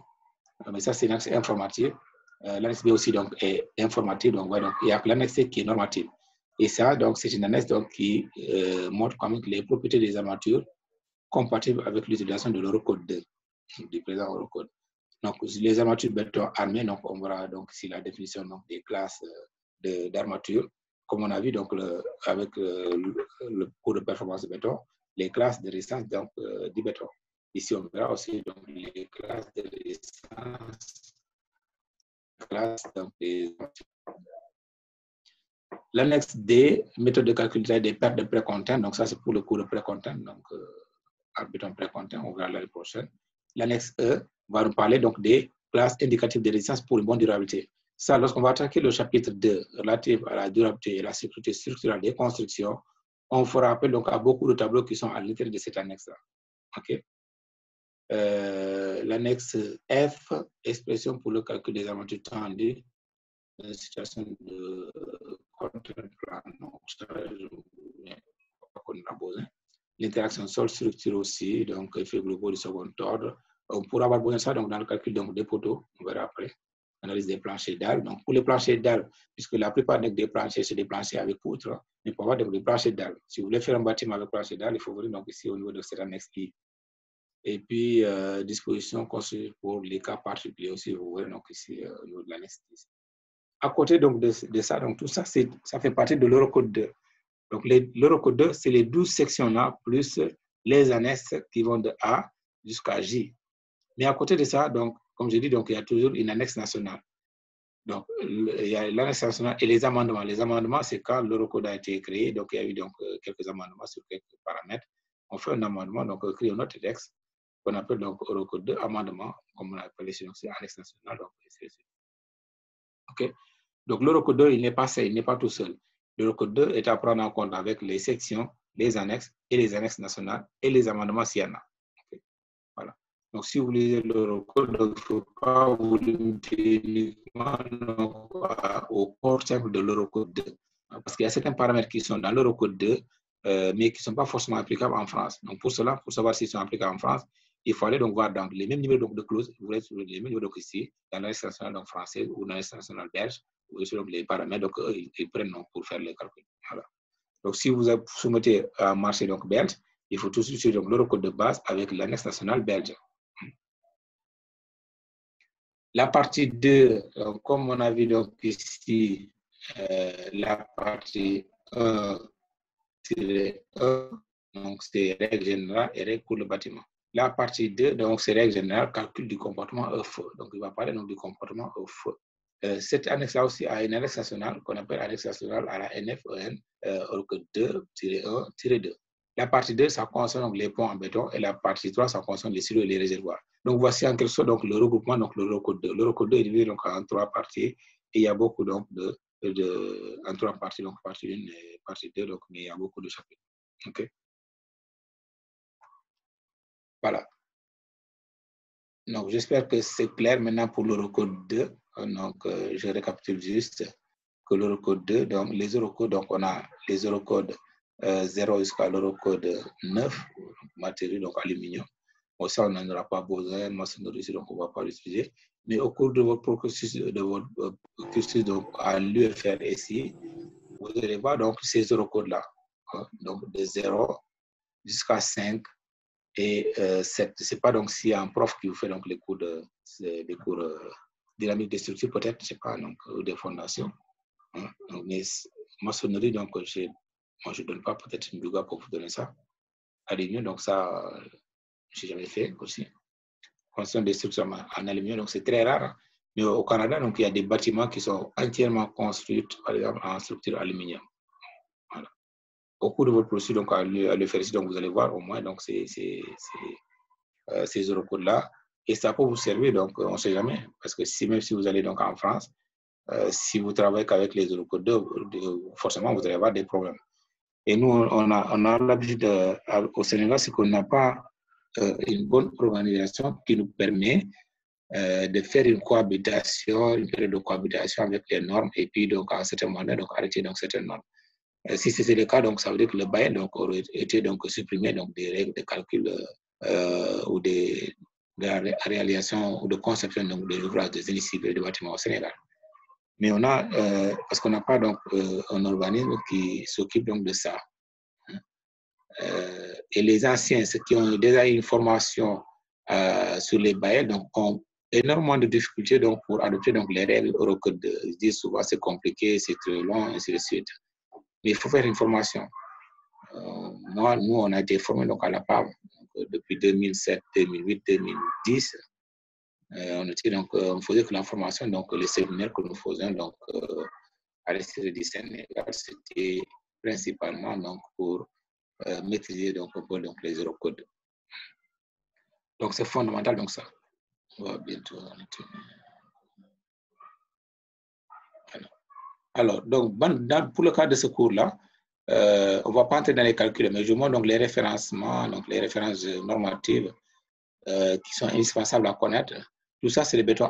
Mais ça, c'est une annexe informative. L'annexe B aussi donc, est informative, donc, ouais, donc il y a l'annexe C qui est normative. Et ça, donc, c'est une annexe donc, qui montre quand même les propriétés des armatures compatibles avec l'utilisation de l'Eurocode 2, du présent Eurocode. Donc, les armatures béton armées, donc, on verra donc ici la définition donc, des classes d'armature. Comme on a vu donc, avec le cours de performance de béton, les classes de résistance donc, du béton. Ici, on verra aussi donc, les classes de résistance, donc, L'annexe D, méthode de calcul des pertes de précomptant. Donc, ça, c'est pour le cours de précomptant. Donc, arbitrant précomptant, on verra l'année prochaine. L'annexe E va nous parler donc des classes indicatives de résistance pour une bonne durabilité. Ça, lorsqu'on va attaquer le chapitre 2 relatif à la durabilité et la sécurité structurelle des constructions, on fera appel donc à beaucoup de tableaux qui sont à l'intérieur de cette annexe-là. OK. L'annexe F, expression pour le calcul des aventures tendues, une situation de contre-plan. L'interaction sol-structure aussi, donc effet globaux du second ordre. On pourra avoir besoin de ça donc, dans le calcul donc, des poteaux, on verra après. Analyse des planchers dalles. Donc, pour les planchers dalles, puisque la plupart des planchers, c'est des planchers avec poutres, mais pour avoir des planchers dalles. Si vous voulez faire un bâtiment avec plancher dalles, il faut venir donc, ici au niveau de cette annexe I. Et puis, disposition construite pour les cas particuliers aussi, vous voyez donc ici au niveau de l'annexe 10. À côté donc, de ça, donc, tout ça, ça fait partie de l'Eurocode 2. Donc, l'Eurocode 2, c'est les 12 sections-là, plus les annexes qui vont de A jusqu'à J. Mais à côté de ça, donc, comme je dis, donc, il y a toujours une annexe nationale. Donc, il y a l'annexe nationale et les amendements. Les amendements, c'est quand l'Eurocode a été créé. Donc, il y a eu donc, quelques amendements sur quelques paramètres. On fait un amendement, donc, on crée un autre texte qu'on appelle donc Eurocode 2, amendement, comme on appelle ici, donc c'est annexe nationale. Donc, OK. Donc, l'Eurocode 2, il n'est pas seul, il n'est pas tout seul. L'Eurocode 2 est à prendre en compte avec les sections, les annexes et les annexes nationales et les amendements s'il y en a. Okay. Voilà. Donc, si vous lisez l'Eurocode, il ne faut pas vous limiter uniquement au corps simple de l'Eurocode 2. Parce qu'il y a certains paramètres qui sont dans l'Eurocode 2, mais qui ne sont pas forcément applicables en France. Donc, pour cela, pour savoir s'ils sont applicables en France, il faut aller donc voir donc, les mêmes niveaux donc, de clauses, vous voyez sur les mêmes niveaux donc, ici, dans l'annexe nationale donc, française ou dans l'annexe nationale belge, vous voyez sur les paramètres, donc ils prennent donc, pour faire les calculs. Voilà. Donc, si vous soumettez à un marché donc, belge, il faut tout de suite l'Eurocode de base avec l'annexe nationale belge. La partie 2, comme on a vu donc ici, la partie 1, donc c'est règle générale et règle pour le bâtiment. La partie 2, donc c'est règle générale, calcul du comportement au feu. Donc il va parler donc, du comportement au feu. Cette annexe-là aussi a une annexe nationale qu'on appelle annexe nationale à la NFEN, Eurocode 2-1-2. La partie 2, ça concerne donc, les ponts en béton et la partie 3, ça concerne les silos et les réservoirs. Donc voici en quelque sorte donc, le regroupement, donc le Eurocode 2. L'Eurocode 2 est divisé donc, en 3 parties et il y a beaucoup donc, en 3 parties, donc partie 1 et partie 2, donc, mais il y a beaucoup de chapitres. OK. Voilà. Donc, j'espère que c'est clair maintenant pour l'Eurocode 2. Donc, je récapitule juste que l'Eurocode 2, donc les Eurocodes, donc on a les Eurocodes 0 jusqu'à l'Eurocode 9, matériaux, donc aluminium. Bon, ça, on n'en aura pas besoin, maçonnerie ici, donc on ne va pas l'utiliser. Mais au cours de votre cursus, donc, à l'UFR-SI, vous allez voir donc, ces Eurocodes-là. Donc, de 0 jusqu'à 5 et 7. Ce n'est pas donc s'il y a un prof qui vous fait donc, les cours dynamique de structure, peut-être, je ne sais pas, donc, des fondations. Hein. Donc, mais maçonnerie, donc, moi, je ne donne pas peut-être une douga pour vous donner ça. Aluminium, donc ça, je n'ai jamais fait aussi. Construction des structures en aluminium, donc c'est très rare. Mais au Canada, donc, il y a des bâtiments qui sont entièrement construits, par exemple, en structure aluminium. Voilà. Au cours de votre processus, donc, à l'UFRC, donc, vous allez voir au moins donc, ces Eurocodes-là. Et ça peut vous servir, donc, on ne sait jamais. Parce que même si vous allez donc en France, si vous travaillez qu'avec les Eurocodes 2, forcément, vous allez avoir des problèmes. Et nous, on a l'habitude au Sénégal, c'est qu'on n'a pas une bonne organisation qui nous permet de faire une cohabitation, une période de cohabitation avec les normes et puis donc à un certain moment donc arrêter donc certaines normes. Si c'est le cas, donc ça veut dire que le bail donc aurait été donc supprimé donc des règles de calcul ou de réalisation ou de conception donc des ouvrages des génie civil et de bâtiments au Sénégal. Mais on a parce qu'on n'a pas donc un organisme qui s'occupe donc de ça. Et les anciens, ceux qui ont déjà une formation sur les bails, donc ont énormément de difficultés donc, pour adopter donc, les règles Eurocode. Ils disent souvent c'est compliqué, c'est trop long, et ainsi de suite. Mais il faut faire une formation. Nous, on a été formés donc, à la PAV depuis 2007, 2008, 2010. On faisait que la formation, donc les séminaires que nous faisions, donc, Aristide du Sénégal, c'était principalement donc pour maîtriser donc un peu donc les eurocodes. Donc c'est fondamental donc ça. On va bientôt. Alors donc pour le cas de ce cours-là, on ne va pas entrer dans les calculs, mais je montre donc les référencements, donc les références normatives qui sont indispensables à connaître. Tout ça, c'est le béton,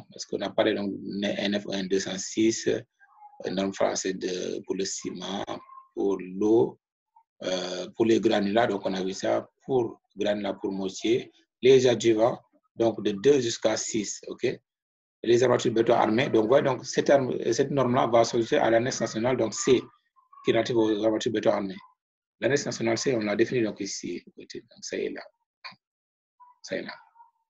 parce qu'on a parlé donc NF1 206, norme française pour le ciment, pour l'eau, pour les granulats, donc on a vu ça, pour granulats pour mortier, les adjuvants, donc de 2 jusqu'à 6, ok? Les armatures de béton armées, donc voilà, donc cette norme-là va s'ajouter à l'annexe nationale, donc C, qui est relative aux armatures de béton armées. L'annexe nationale C, on l'a défini donc ici, donc ça est là. Ça est là.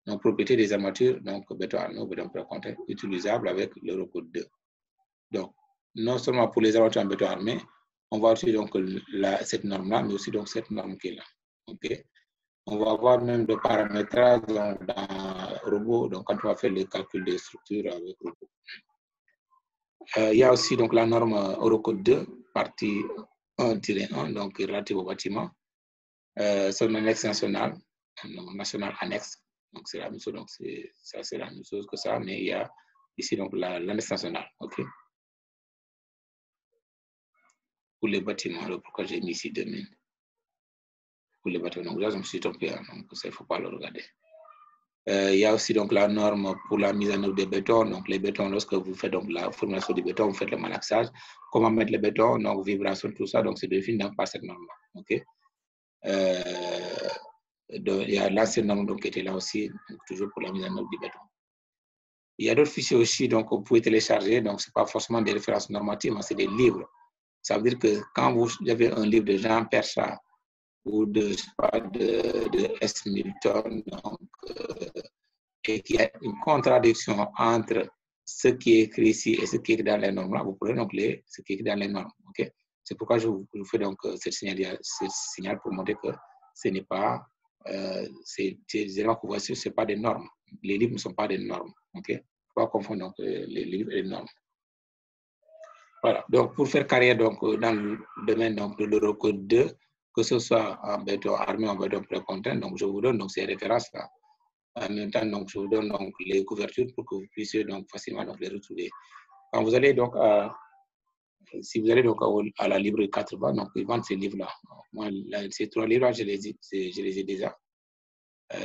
Donc, propriété des armatures, donc béton armé ou béton précompté, utilisable avec l'Eurocode 2. Donc, non seulement pour les armatures en béton armé, on va utiliser donc cette norme-là, mais aussi donc cette norme qui est là. Okay? On va avoir même le paramétrage dans robot, donc quand on va faire le calcul des structures avec robot. Il y a aussi donc la norme Eurocode 2, partie 1-1, donc relative au bâtiment. C'est une annexe nationale annexe. Donc, c'est la même chose. Donc, c'est la même chose que ça, mais il y a ici donc l'annexe nationale. OK? Pour les bâtiments, alors pourquoi j'ai mis ici 2000? Pour les bâtiments, donc là, je me suis trompé, donc ça, il ne faut pas le regarder. Il y a aussi donc la norme pour la mise en œuvre des bétons. Donc, les bétons, lorsque vous faites donc la formulation du béton, vous faites le malaxage. Comment mettre le béton, donc vibration, tout ça, donc c'est défini par cette norme-là. OK? Il y a l'ancienne norme donc, qui était là aussi, donc, toujours pour la mise en œuvre du béton. Il y a d'autres fichiers aussi, donc vous pouvez télécharger, donc ce n'est pas forcément des références normatives, mais c'est des livres. Ça veut dire que quand vous avez un livre de Jean Perchat ou de S. Milton, donc, et qu'il y a une contradiction entre ce qui est écrit ici et ce qui est écrit dans les normes, vous prenez donc ce qui est écrit dans les normes. Okay? C'est pourquoi je vous fais donc ce signal pour montrer que ce n'est pas, ces éléments que vous voyez, ce n'est pas des normes. Les livres ne sont pas des normes. Okay? Il ne faut pas confondre donc, les livres et les normes. Voilà. Donc, pour faire carrière donc, dans le domaine donc, de l'Eurocode 2, que ce soit en béton armé ou en béton précontraint, donc je vous donne donc, ces références-là. En même temps, donc, je vous donne donc, les couvertures pour que vous puissiez donc, facilement donc, les retrouver. Quand vous allez donc si vous allez donc à la librairie 80, donc ils vendent ces livres-là. Moi, ces 3 livres-là, je les ai déjà. Je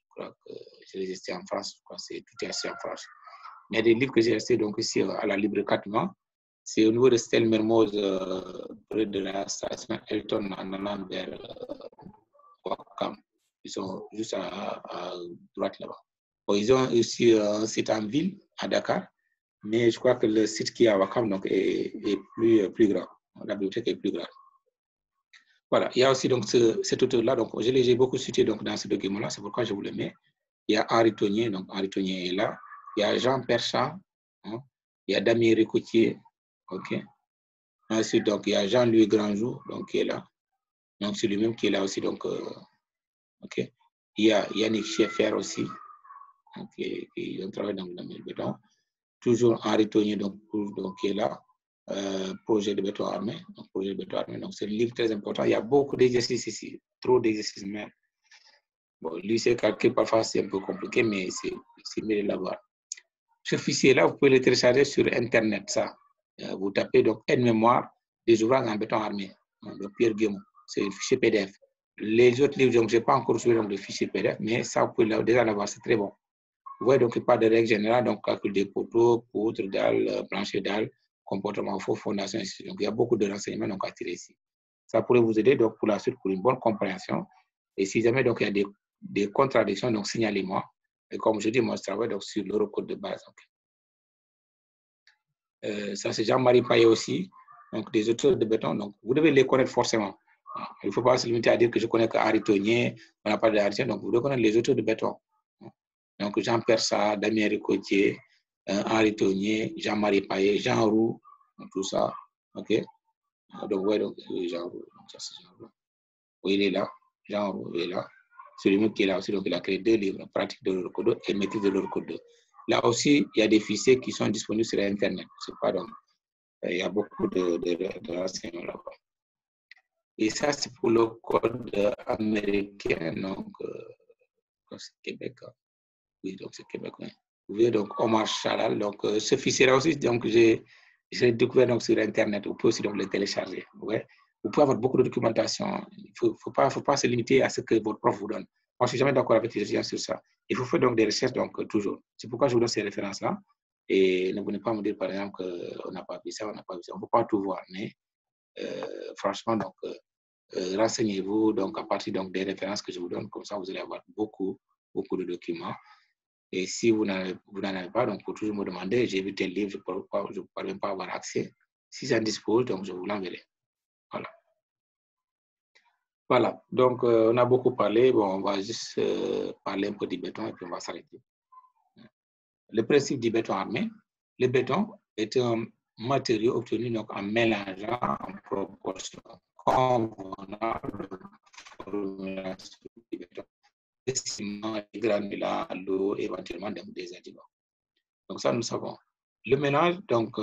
crois que je les ai achetés en France. Je crois que tout est acheté en France. Mais il y a des livres que j'ai achetés donc ici à la librairie 80. C'est au niveau de Stèle-Mermoz, près de la station Elton en allant vers Ouakam. Ils sont juste à droite là-bas. Bon, ils ont aussi un site en ville, à Dakar. Mais je crois que le site qui est à Ouakam donc, est plus grand. La bibliothèque est plus grande. Voilà, il y a aussi donc cet auteur-là. Donc, je l'ai beaucoup cité donc, dans ce document-là, c'est pourquoi je vous le mets. Il y a Henri Tognier, donc Henri Tognier est là. Il y a Jean Perchat, hein. Il y a Damien Ricotier, ok. Ensuite, donc, il y a Jean-Louis Grandjour, donc, qui est là. Donc, c'est lui-même qui est là aussi, donc, ok. Il y a Yannick Schaeffer aussi, donc, qui travaille dans le béton. Toujours Henri Tognier, donc, qui est là. Projet de béton armé. Donc, projet de béton armé. Donc, c'est un livre très important. Il y a beaucoup d'exercices ici, trop d'exercices même. Bon, lui, c'est calculé, parfois c'est un peu compliqué, mais c'est mieux de l'avoir. Ce fichier-là, vous pouvez le télécharger sur Internet, ça. Vous tapez donc aide-mémoire des ouvrages en béton armé, de Pierre Guémon. C'est un fichier PDF. Les autres livres, je n'ai pas encore reçu le fichier PDF, mais ça, vous pouvez déjà l'avoir, c'est très bon. Vous voyez donc, il n'y a pas de règle générale, donc calcul des poteaux, poutres, dalles, planchers dalles, comportement faux, fondation, etc. Donc, il y a beaucoup de renseignements donc, à tirer ici. Ça pourrait vous aider donc, pour la suite, pour une bonne compréhension. Et si jamais donc, il y a des contradictions, donc signalez-moi. Et comme je dis, moi, je travaille donc, sur l'Eurocode de base. Okay. Ça, c'est Jean-Marie Payet aussi, donc des auteurs de béton. Donc, vous devez les connaître forcément. Il ne faut pas se limiter à dire que je connais que Henri Tognier, on n'a pas d'Henri, donc vous devez connaître les auteurs de béton. Donc, Jean Perchat, Damien Ricotier, Henri Tognier, Jean-Marie Payet, Jean Roux, tout ça. OK? Donc, ouais, donc, Jean Roux. Donc, ça, c'est Jean Roux. Oui, il est là. Jean Roux, il est là. Celui qui est là aussi, donc, il a créé 2 livres, Pratique de l'Eurocode et Maîtrise de l'Eurocode. Là aussi, il y a des fichiers qui sont disponibles sur Internet. C'est pas donc, il y a beaucoup de renseignements là-bas. Et ça, c'est pour le code américain, donc c'est Québec. Oui, donc c'est Québec. Oui. Vous voyez, donc Omar Shalal. Donc ce fichier-là aussi, donc j'ai découvert donc, sur Internet. Vous pouvez aussi donc, le télécharger. Ouais. Vous pouvez avoir beaucoup de documentation. Il ne faut pas se limiter à ce que votre prof vous donne. Moi, je ne suis jamais d'accord avec les étudiants sur ça. Il faut faire donc des recherches donc, toujours. C'est pourquoi je vous donne ces références-là. Et ne venez pas me dire, par exemple, qu'on n'a pas vu ça, on n'a pas vu ça. On ne peut pas tout voir. Mais franchement, donc, renseignez-vous donc, à partir donc, des références que je vous donne. Comme ça, vous allez avoir beaucoup de documents. Et si vous n'en avez pas, donc, il faut toujours me demander. J'ai vu tel livre, je ne peux même pas avoir accès. Si ça dispose, donc, je vous l'enverrai. Voilà. Voilà, donc on a beaucoup parlé. Bon, on va juste parler un peu du béton et puis on va s'arrêter. Le principe du béton armé. Le béton est un matériau obtenu donc, en mélangeant en proportion convenable du béton, des ciments, des granulats, l'eau, éventuellement des adjuvants. Donc ça, nous savons. Le mélange donc,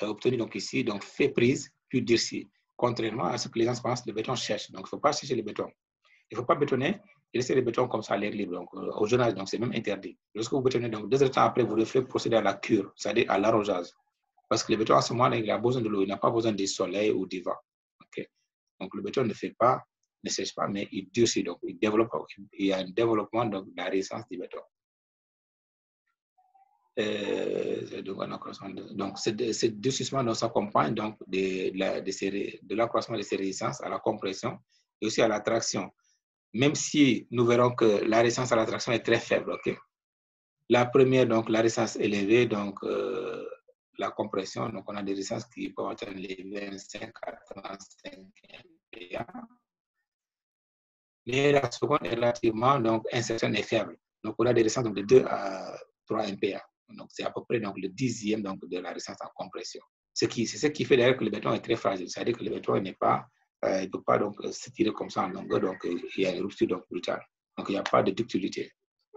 obtenu donc, ici donc, fait prise puis durci. Contrairement à ce que les gens pensent, le béton cherche. Donc, il ne faut pas chercher le béton. Il ne faut pas bétonner et laisser le béton comme ça à l'air libre. Donc, au jeune âge, c'est même interdit. Lorsque vous bétonnez, donc 2 heures de temps après, vous devez procéder à la cure, c'est-à-dire à l'arrosage. Parce que le béton, à ce moment-là, il a besoin de l'eau. Il n'a pas besoin du soleil ou du vent. Okay? Donc, le béton ne sèche pas, mais il durcit. Donc, il y a un développement donc, de la résistance du béton. Donc, ce durcissement s'accompagne donc de l'accroissement de ces résistances à la compression et aussi à la traction. Même si nous verrons que la résistance à la traction est très faible. Okay? La première, donc la résistance élevée, donc la compression, donc on a des résistances qui peuvent atteindre les 25 à 35 MPa. Mais la seconde est relativement donc, incertaine et faible. Donc on a des résistances donc, de 2 à 3 MPa. Donc c'est à peu près donc, le 10e donc, de la résistance en compression. C'est ce qui fait d'ailleurs que le béton est très fragile. C'est-à-dire que le béton il ne peut pas donc, s'étirer comme ça en longueur, donc il y a une rupture donc, brutale. Donc il n'y a pas de ductilité.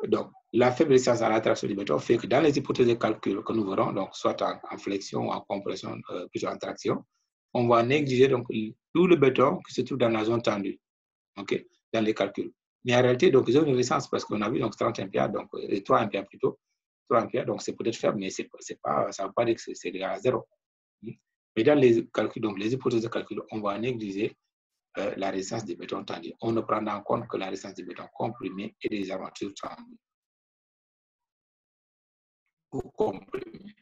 Donc la faible résistance à l'attraction du béton fait que dans les hypothèses de calcul que nous verrons, donc soit en flexion ou en compression, plutôt en traction, on va négliger donc, tout le béton qui se trouve dans la zone tendue. Okay, dans les calculs. Mais en réalité, donc, ils ont une résistance parce qu'on a vu donc 30 MPa, donc 3 MPa plutôt. 3 MPa, donc c'est peut-être faible, mais ça ne veut pas dire que c'est égal à 0. Mais dans les calculs, donc les hypothèses de calcul, on va négliger la résistance du béton tendu. On ne prend en compte que la résistance du béton comprimé et des armatures tendues. Ou comprimées.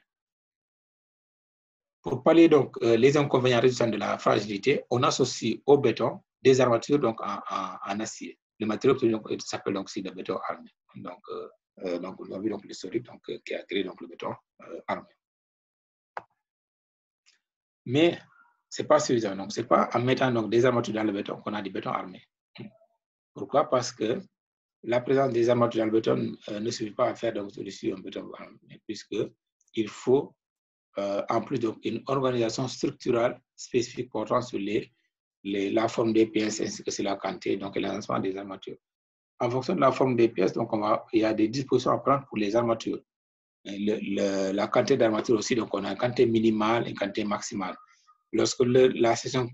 Pour pallier donc les inconvénients résultant de la fragilité, on associe au béton des armatures donc, en acier. Le matériau s'appelle donc le béton armé. Donc, on a vu donc l'historique qui a créé donc, le béton armé. Mais ce n'est pas suffisant. Donc, ce n'est pas en mettant donc, des armatures dans le béton qu'on a du béton armé. Pourquoi? Parce que la présence des armatures dans le béton ne suffit pas à faire donc, dessus un béton armé, puisqu'il faut en plus d'une organisation structurale spécifique portant sur la forme des pièces ainsi que sur la quantité, donc l'agencement des armatures. En fonction de la forme des pièces, donc il y a des dispositions à prendre pour les armatures. La quantité d'armature aussi, donc on a une quantité minimale et une quantité maximale. Lorsque la section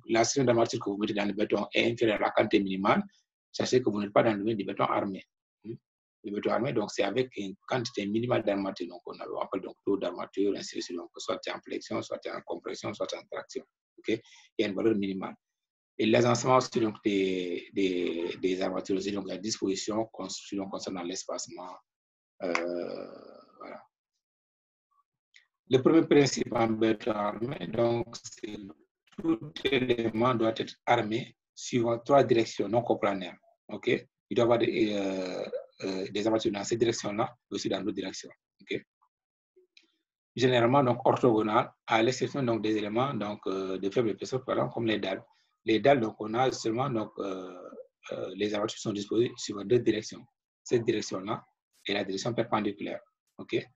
d'armature que vous mettez dans le béton est inférieure à la quantité minimale, sachez que vous n'êtes pas dans le domaine du béton armé. Le béton armé, donc c'est avec une quantité minimale d'armature. Donc on appelle donc taux d'armature, ainsi de suite, donc soit en flexion, soit en compression, soit en traction. Okay? Il y a une valeur minimale. Et l'agencement aussi donc, des armatures aussi, donc la disposition concernant l'espacement. Voilà. Le premier principe en béton armé, donc c'est tout élément doit être armé suivant 3 directions non coplanaires. Okay? Il doit y avoir des armatures dans cette direction-là, mais aussi dans l'autre direction. Okay? Généralement, donc, orthogonales, à l'exception donc, des éléments donc, de faible épaisseur, comme les dalles. Les dalles, donc, on a seulement, donc, les armatures sont disposées sur 2 directions. Cette direction-là et la direction perpendiculaire. Okay?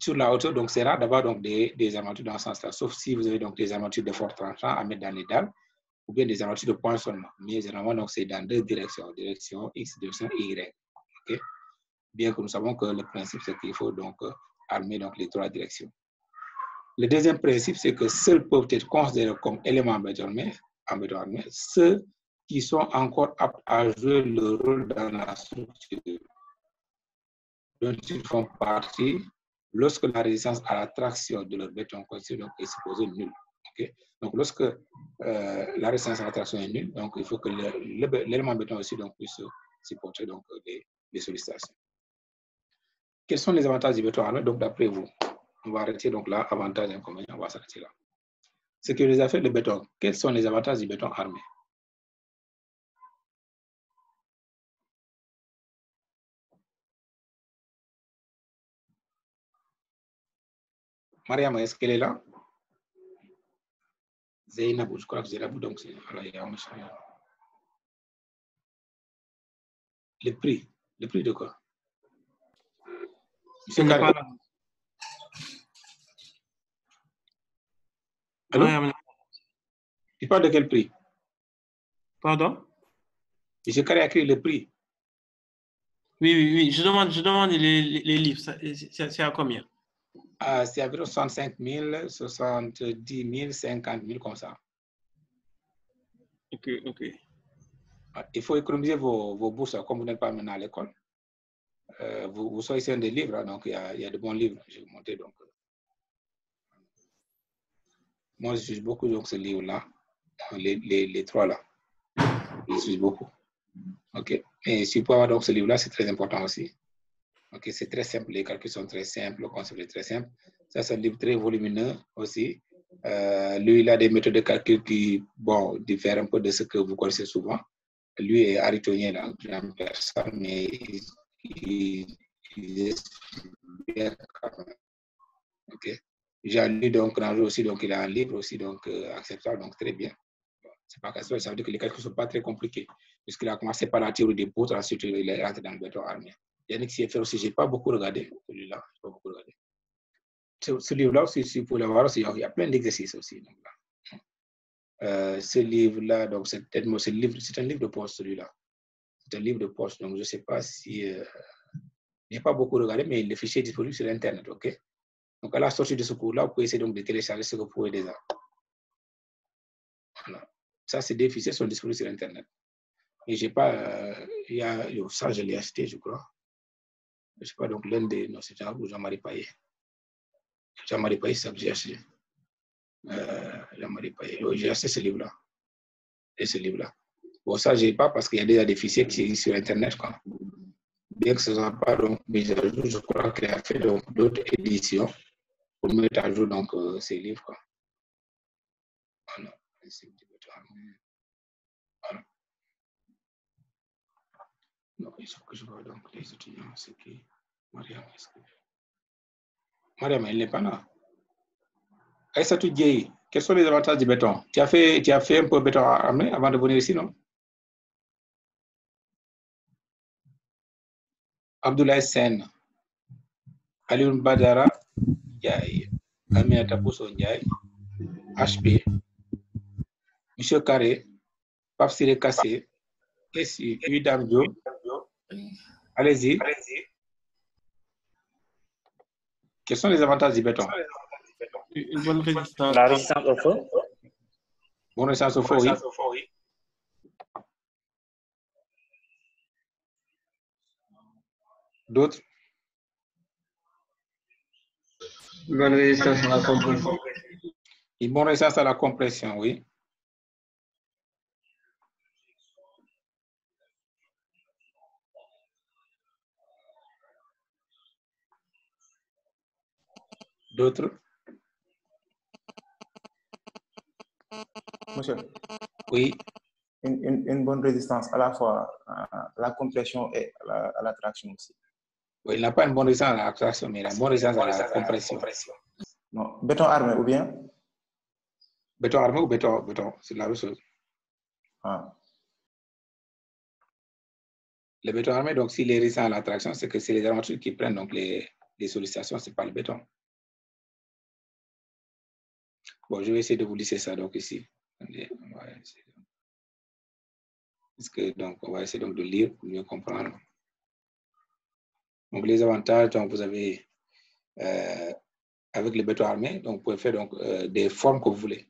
Sur la hauteur, donc, c'est rare d'avoir donc, des armatures dans ce sens-là, sauf si vous avez donc, des armatures de fort tranchant à mettre dans les dalles, ou bien des armatures de poinçonnement. Mais généralement, donc, c'est dans 2 directions, direction X, direction Y. Okay? bien que nous savons que le principe, c'est qu'il faut donc armer donc, les 3 directions. Le deuxième principe, c'est que seuls peuvent être considérés comme éléments en béton armé ceux qui sont encore aptes à jouer le rôle dans la structure dont ils font partie lorsque la résistance à la traction de leur béton construit est supposée nulle. Okay? Donc, lorsque la résistance à la traction est nulle, donc il faut que l'élément béton aussi donc, puisse supporter donc, les sollicitations. Quels sont les avantages du béton armé? Donc, d'après vous, on va arrêter donc là, avantages et inconvénients, on va s'arrêter là. Ce que les affaires de béton, quels sont les avantages du béton armé? Mariam, est-ce qu'elle est là? Zainabou, je crois que Zainabou, donc c'est le prix de quoi? Monsieur Carré. Allô? Tu parles de quel prix? Pardon? Monsieur Carré a écrit le prix. Oui. Je demande les livres. C'est à combien? C'est à 65 000, 70 000, 50 000, comme ça. Ok. Il faut économiser vos bourses, comme vous n'êtes pas maintenant à l'école. Vous choisissez un des livres, donc il y a de bons livres. Je vais vous montrer donc. Moi, je suis beaucoup donc ce livre-là, les 3 là. Je suis beaucoup. Ok. Et si vous pouvez avoir donc ce livre-là, c'est très important aussi. Ok, c'est très simple, les calculs sont très simples, le concept est très simple. Ça, c'est un livre très volumineux aussi. Lui, il a des méthodes de calcul qui, bon, diffèrent un peu de ce que vous connaissez souvent. Lui est aritonien, là, en personne, mais il explique bien quand même. Ok. J'ai lu donc un jour aussi, donc il a un livre aussi, donc acceptable, donc très bien. C'est pas casse-tête, ça veut dire que les calculs ne sont pas très compliqués, puisqu'il a commencé par la théorie des poutres, ensuite il est rentré dans le béton armé. Yannick Sieffert aussi, je n'ai pas beaucoup regardé celui-là, je n'ai pas beaucoup regardé. Ce livre-là aussi, si vous pouvez le voir aussi, il y a plein d'exercices aussi. Donc, ce livre-là, donc c'est un livre de poche, celui-là. C'est un livre de poche, donc je ne sais pas si... je n'ai pas beaucoup regardé, mais le fichier est disponible sur Internet, ok? Donc à la sortie de ce cours-là, vous pouvez essayer donc de télécharger ce que vous pouvez déjà. Voilà. Ça, ces deux fichiers sont disponibles sur Internet. Et j'ai pas... ça, je l'ai acheté, je crois. Je ne sais pas, donc l'un des... Non, c'est Jean-Marie Payet. Jean-Marie Payet, c'est ça que j'ai acheté. Jean-Marie Payet. J'ai acheté ce livre-là. Et ce livre-là. Bon, ça, je n'ai pas parce qu'il y a déjà des fichiers qui existent sur Internet. Quoi. Bien que ce ne soit pas donc, mis à jour, je crois qu'il a fait d'autres éditions pour mettre à jour donc, ces livres. Quoi. Voilà. Voilà. Donc, il faut que je vois donc les étudiants. C'est qui? Mariam, est-ce que... Mariam, elle n'est pas là. Aïssatou Dieye, quels sont les avantages du béton? Tu as fait un peu de béton armé avant de venir ici, non? Abdoulaye Sen, Alioune Badara Ndiaye, Aminata Bousso Ndiaye, HP, Monsieur Carré, Pape Siré Kassé, SU, Udam Diop. Allez-y. Quels sont les avantages du béton? Une bonne résistance. La résistance au feu. Bonne résistance au feu, oui. D'autres? Une bonne résistance à la compression. Une bonne résistance à la compression, oui. D'autres? Monsieur, Oui. une bonne résistance à la fois à la compression et à la traction aussi. Oui, il n'a pas une bonne résistance à la traction, mais il a une bonne résistance à la compression. Non, béton armé ou bien? Béton armé ou béton, c'est la même chose. Ah. Le béton armé, donc s'il est résistant à la traction, c'est que c'est les armatures qui prennent donc les sollicitations, ce n'est pas le béton. Bon, je vais essayer de vous lisser ça donc ici. Parce que donc on va essayer donc de lire pour mieux comprendre. Donc, les avantages, donc, vous avez, avec le béton armé, donc, vous pouvez faire donc, des formes que vous voulez,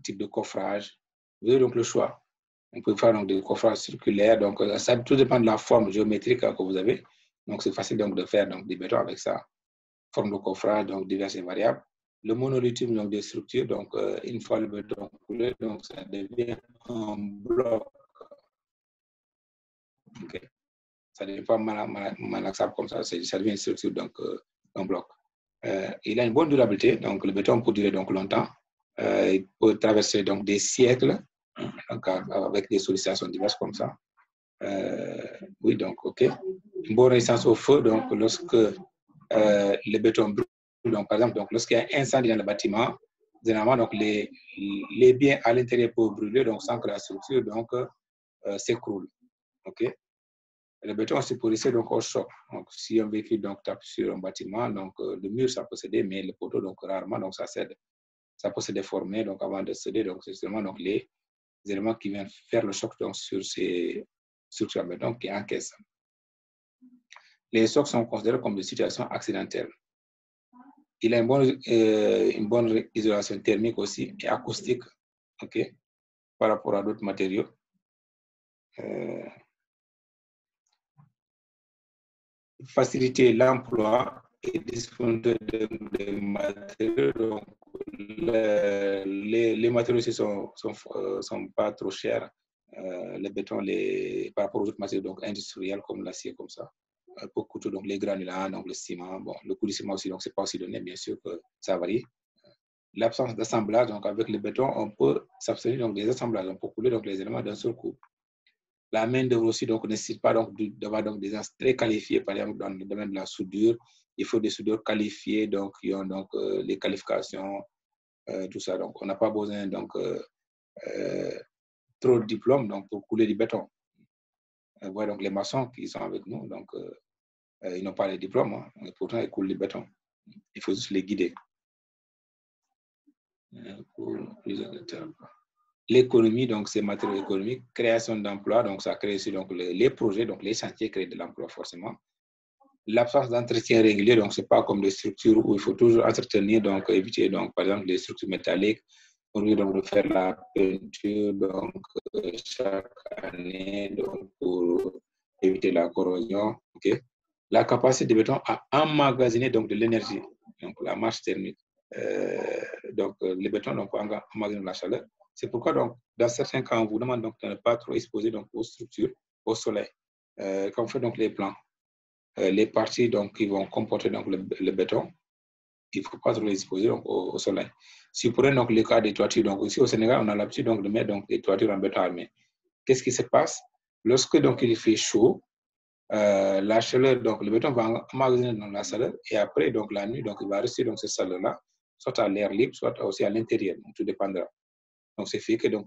type de coffrage. Vous avez donc le choix. On peut faire donc, des coffrages circulaires. Donc, ça tout dépend de la forme géométrique que vous avez. Donc, c'est facile donc, de faire donc, des bétons avec ça. Forme de coffrage, donc diverses et variables. Le monolithisme donc, des structures, donc une fois le béton coulé, donc ça devient un bloc. Okay. Ça ne devient pas malaxable comme ça, ça devient une structure, donc un bloc. Il a une bonne durabilité, donc le béton peut durer donc, longtemps. Il peut traverser donc, des siècles, donc, avec des sollicitations diverses comme ça. Oui, donc, OK. Une bonne résistance au feu, donc lorsque le béton brûle, donc par exemple, lorsqu'il y a un incendie dans le bâtiment, généralement, donc, les biens à l'intérieur peuvent brûler, donc sans que la structure s'écroule. OK. Le béton se pourrissait donc au choc. Donc, si un véhicule donc, tape sur un bâtiment, donc le mur, ça peut céder, mais le poteau, donc rarement, donc ça cède. Ça peut se déformer, donc avant de céder, donc c'est seulement donc, les éléments qui viennent faire le choc donc, sur ces structures en béton qui encaissent. Les chocs sont considérés comme des situations accidentelles. Il a une bonne isolation thermique aussi et acoustique, okay, par rapport à d'autres matériaux. Faciliter l'emploi et disponibilité de matériaux. Donc, les matériaux aussi sont pas trop chers. Le béton, par rapport aux autres matériaux donc, industriels comme l'acier, comme ça. Pour coûter donc les granulats, donc le ciment. Bon, le coût du ciment aussi, donc c'est pas aussi donné, bien sûr que ça varie. L'absence d'assemblage, donc avec le béton, on peut s'abstenir donc des assemblages, on peut couler donc les éléments d'un seul coup. La main d'œuvre aussi donc ne nécessite pas donc d'avoir donc des gens très qualifiés, par exemple dans le domaine de la soudure, il faut des soudeurs qualifiés donc qui ont donc les qualifications, tout ça. Donc on n'a pas besoin donc trop de diplômes donc pour couler du béton. Voilà donc les maçons qui sont avec nous donc ils n'ont pas les diplômes, hein, et pourtant ils coulent du béton. Il faut juste les guider. L'économie, donc c'est matériaux économiques, création d'emplois, donc ça crée aussi donc les projets, donc les chantiers créent de l'emploi forcément. L'absence d'entretien régulier, donc c'est pas comme des structures où il faut toujours entretenir, donc éviter donc par exemple les structures métalliques, au lieu donc de faire la peinture donc chaque année donc pour éviter la corrosion. Okay. La capacité du béton à emmagasiner donc de l'énergie, donc la masse thermique. Donc le béton donc peut emmagasiner la chaleur. C'est pourquoi, donc, dans certains cas, on vous demande donc, de ne pas trop exposer donc, aux structures, au soleil. Quand on fait donc, les plans, les parties donc, qui vont comporter donc, le béton, il ne faut pas trop les exposer donc, au soleil. Si vous prenez donc, le cas des toitures, donc, ici au Sénégal, on a l'habitude de mettre donc, des toitures en béton armé. Qu'est-ce qui se passe? Lorsque donc, il fait chaud, la chaleur, donc, le béton va emmagasiner dans la chaleur et après, donc, la nuit, donc, il va rester donc, cette chaleur-là, soit à l'air libre, soit aussi à l'intérieur. Tout dépendra. Donc, c'est fait que donc,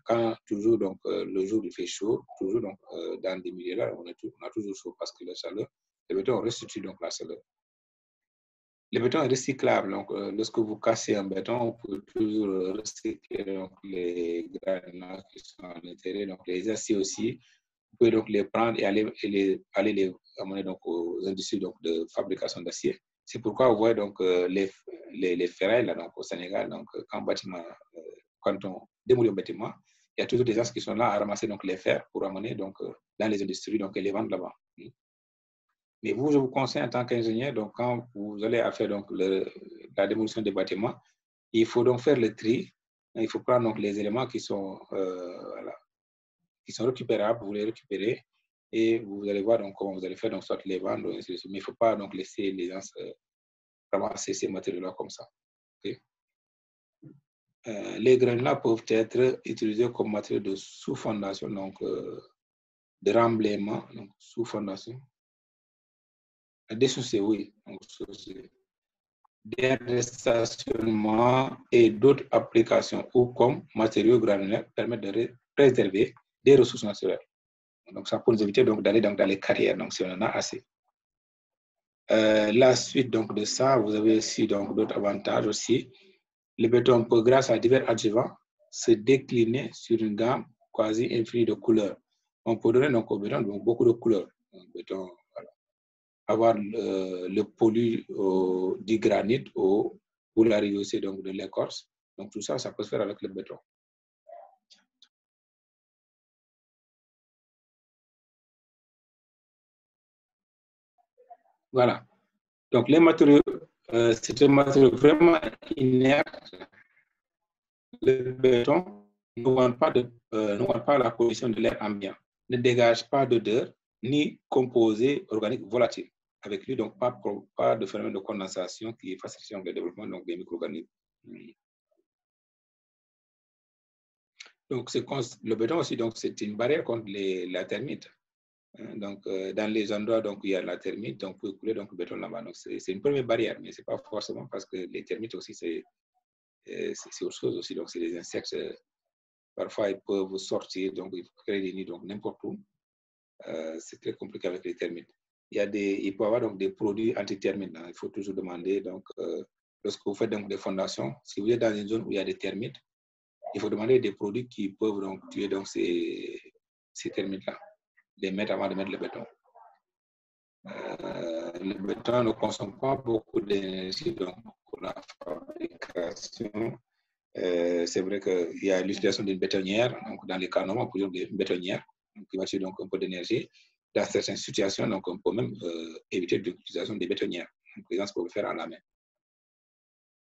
quand toujours donc, le jour il fait chaud, toujours donc, dans des milieux-là, on a toujours chaud parce que la chaleur, le béton restitue donc la chaleur. Le béton est recyclable. Donc, lorsque vous cassez un béton, on peut toujours recycler donc, les granulats qui sont à l'intérieur. Donc, les aciers aussi, vous pouvez donc les prendre et aller les amener donc, aux industries donc, de fabrication d'acier. C'est pourquoi vous voyez donc, les ferrailles là, donc, au Sénégal, donc, quand on démolit un bâtiment, il y a toujours des gens qui sont là à ramasser donc, les fers pour amener donc, dans les industries donc, et les vendre là-bas. Mais vous, je vous conseille en tant qu'ingénieur, donc, quand vous allez faire donc, la démolition des bâtiments, il faut donc faire le tri. Il faut prendre donc, les éléments qui sont récupérables, vous les récupérez et vous allez voir donc, comment vous allez faire, donc, soit les vendre, mais il ne faut pas donc, laisser les gens ramasser ces matériaux-là comme ça. Okay? Les granulats peuvent être utilisés comme matériaux de sous-fondation, donc de remblaiement, donc sous-fondation. Dessoucier, oui, donc d'estationnement et d'autres applications ou comme matériaux granulaires permettent de préserver des ressources naturelles. Donc, ça peut nous éviter d'aller dans les carrières, donc si on en a assez. La suite donc, de ça, vous avez aussi d'autres avantages aussi. Le béton peut, grâce à divers adjuvants, se décliner sur une gamme quasi infinie de couleurs. On peut donner donc, au béton donc, beaucoup de couleurs. Donc, béton, voilà. avoir le pollu du granit ou l'arrivée aussi donc, de l'écorce. Donc tout ça, ça peut se faire avec le béton. Voilà. Donc les matériaux, c'est un matériau vraiment inerte. Le béton n'augmente pas la pollution de l'air ambiant, ne dégage pas d'odeur ni composés organiques volatiles. Avec lui, donc, pas de phénomène de condensation qui facilite le développement donc, des micro-organismes. Donc, le béton aussi, donc, c'est une barrière contre la termite. Donc, dans les endroits donc, où il y a la termite, donc, vous pouvez couler donc, le béton là-bas. Donc, c'est une première barrière, mais ce n'est pas forcément parce que les termites aussi, c'est autre chose aussi. Donc, c'est des insectes. Parfois, ils peuvent sortir, donc ils peuvent créer des nids n'importe où. C'est très compliqué avec les termites. Il peut y avoir donc des produits anti-termites. Il faut toujours demander, donc, lorsque vous faites donc, des fondations, si vous êtes dans une zone où il y a des termites, il faut demander des produits qui peuvent donc, tuer donc, ces termites-là, les mettre avant de mettre le béton. Le béton ne consomme pas beaucoup d'énergie pour la fabrication. C'est vrai qu'il y a l'utilisation d'une bétonnière, donc dans les cas normaux, on peut dire une bétonnière, qui va tuer donc un peu d'énergie. Dans certaines situations, donc on peut même éviter l'utilisation des bétonnières. Donc, les gens peuvent le faire à la main.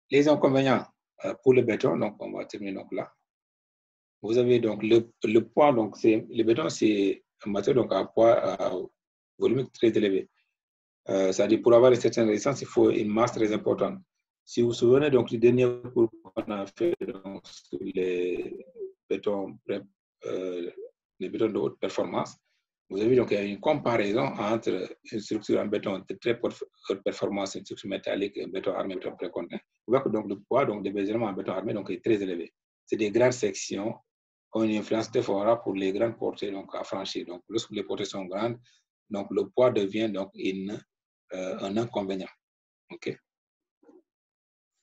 Les inconvénients pour le béton, donc on va terminer donc là. Vous avez donc le poids, donc le béton, c'est un matériau donc à poids volumique très élevé. C'est-à-dire pour avoir une certaine résistance, il faut une masse très importante. Si vous vous souvenez donc du dernier cours qu'on a fait donc, sur les bétons de haute performance, vous avez vu donc il y a une comparaison entre une structure en béton de très haute performance, une structure métallique, un béton armé, un béton préconduit. Vous voyez que donc, le poids donc, des éléments en béton armé donc, est très élevé. C'est des grandes sections qui ont une influence défavorable pour les grandes portées donc, à franchir. Donc, lorsque les portées sont grandes, donc, le poids devient donc, un inconvénient. Okay?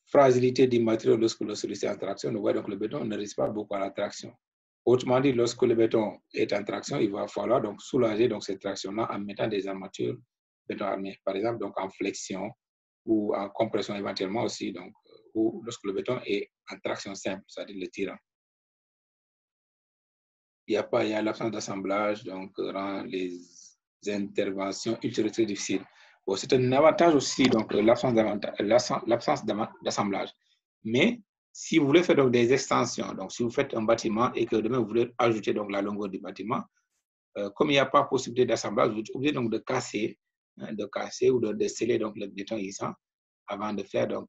Fragilité du matériau lorsque le sollicite en traction, on voit donc le béton ne résiste pas beaucoup à la traction. Autrement dit, lorsque le béton est en traction, il va falloir donc soulager donc, cette traction-là en mettant des armatures béton armé, par exemple donc en flexion ou en compression éventuellement aussi, donc, ou lorsque le béton est en traction simple, c'est-à-dire le tirant. Il y a l'absence d'assemblage, donc rend les interventions ultérieures très difficiles. Bon, c'est un avantage aussi, donc l'absence d'assemblage. Mais si vous voulez faire donc, des extensions, donc si vous faites un bâtiment et que demain vous voulez ajouter donc, la longueur du bâtiment, comme il n'y a pas possibilité d'assemblage, vous êtes obligé donc, de casser ou de sceller donc, le béton glissant avant de faire donc,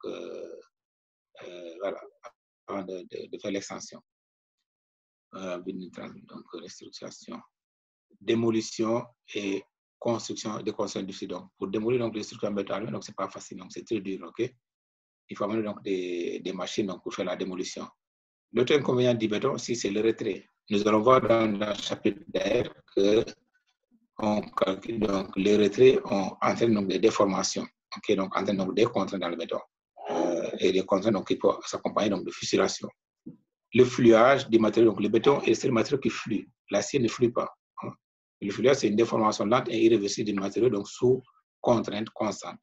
voilà, avant de faire l'extension. Donc restructuration, démolition et construction difficile. Donc pour démolir donc les structures en béton, donc c'est pas facile, donc c'est très dur, ok. Il faut amener donc des machines donc pour faire la démolition. L'autre inconvénient du béton aussi c'est le retrait. Nous allons voir dans le chapitre d'air que on calcule donc les retraits entraînent donc des déformations, ok, donc entraînent donc des contraintes dans le béton et des contraintes donc qui peuvent s'accompagner donc de fissuration. Le fluage des matériaux, donc le béton est le matériau qui flue. L'acier ne flue pas. Hein. Le fluage, c'est une déformation lente et irréversible du matériau, donc sous contrainte constante.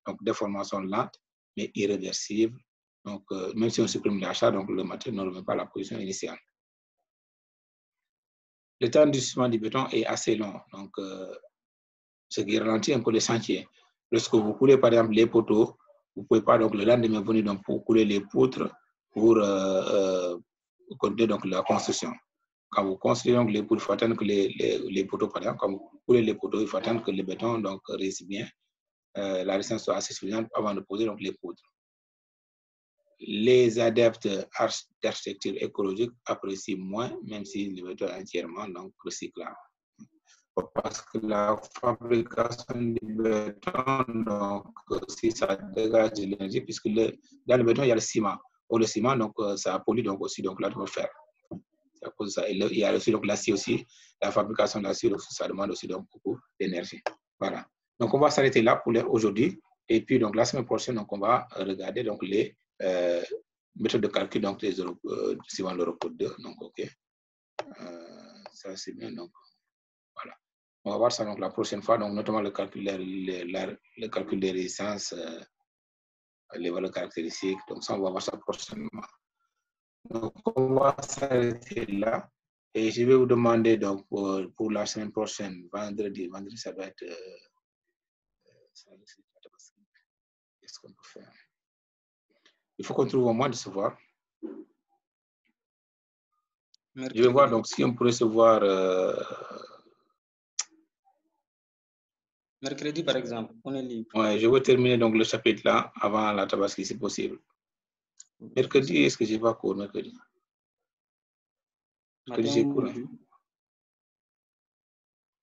Donc, déformation lente, mais irréversible. Donc, même si on supprime l'achat, donc le matériau ne remet pas à la position initiale. Le temps d'usement du béton est assez long, donc ce qui ralentit un peu le chantier. Lorsque vous coulez, par exemple, les poteaux, vous ne pouvez pas, donc le lendemain venir donc, pour couler les poutres, pour continuer donc la construction. Quand vous construisez donc les poutres, il faut attendre que les poteaux, par exemple, quand vous coulez les poteaux, il faut attendre que le béton donc résiste bien, la résistance soit assez suffisante avant de poser donc les poutres. Les adeptes d'architecture écologique apprécient moins, même si le béton est entièrement donc recyclable. Parce que la fabrication du béton, donc, si ça dégage de l'énergie, puisque dans le béton, il y a le ciment. Or, le ciment, donc, ça pollue donc, aussi donc, l'atmosphère. C'est à cause de ça. Et il y a aussi l'acier aussi, la fabrication de l'acier, ça demande aussi donc, beaucoup d'énergie. Voilà. Donc, on va s'arrêter là pour aujourd'hui. Et puis, donc, la semaine prochaine, donc, on va regarder donc, les méthodes de calcul donc, des suivant l'Eurocode 2. Donc, OK. Ça, c'est bien. Donc, voilà. On va voir ça donc la prochaine fois, donc notamment le calcul des résistances, les valeurs caractéristiques. Donc ça, on va voir ça prochainement. Donc on va s'arrêter là. Et je vais vous demander donc pour la semaine prochaine, vendredi ça va être... qu'est-ce qu'on peut faire? Il faut qu'on trouve un moyen de se voir. Mercredi. Je vais voir donc si on pourrait se voir... mercredi, par exemple, on est libre. Ouais, je vais terminer donc le chapitre là avant la Tabaski, si possible. Mercredi, est-ce que j'ai pas cours mercredi? Mercredi, j'ai cours.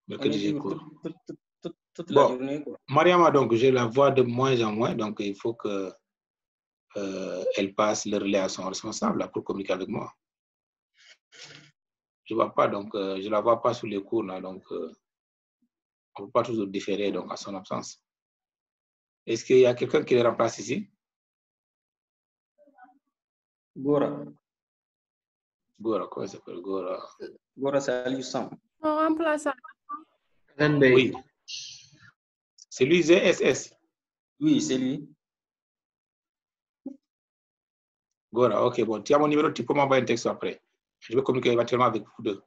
Mercredi, j'ai cours. Toute la journée. Mariama, donc, je la vois de moins en moins, donc il faut que elle passe le relais à son responsable là, pour communiquer avec moi. Je vois pas, donc, je la vois pas sur les cours là, donc on ne peut pas toujours différer donc à son absence. Est-ce qu'il y a quelqu'un qui le remplace ici? Gora. Gora, comment il s'appelle? Gora. Gora, c'est Aliusam. On remplace ça. Oui. C'est lui, ZSS. Oui, c'est lui. Gora, ok, bon, tu as mon numéro, tu peux m'envoyer un texte après. Je vais communiquer éventuellement avec vous deux.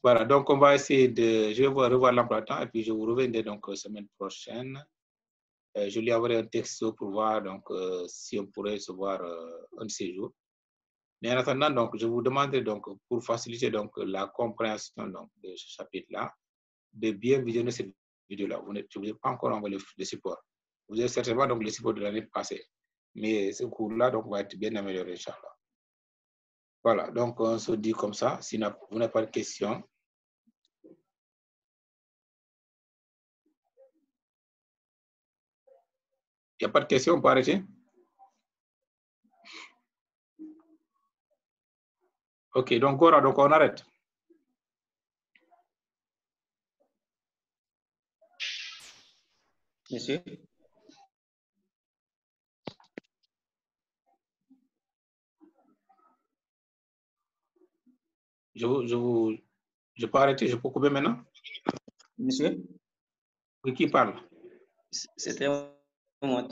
Voilà, donc on va essayer de... Je vais revoir l'emploi du temps et puis je vous reviendrai donc semaine prochaine. Je lui enverrai un texte pour voir donc, si on pourrait se voir un de ces jours. Mais en attendant, donc, je vous demanderai donc, pour faciliter donc, la compréhension donc, de ce chapitre-là, de bien visionner cette vidéo-là. Je ne vous ai pas encore envoyé le support. Vous avez certainement donc, le support de l'année passée. Mais ce cours-là va être bien amélioré, Inch'Allah. Voilà, donc on se dit comme ça. Si vous n'avez pas de questions. Il n'y a pas de questions, on peut arrêter? Ok, donc Gora, donc on arrête. Monsieur? Je peux arrêter, je peux couper maintenant? Monsieur? Oui, qui parle? C'était moi.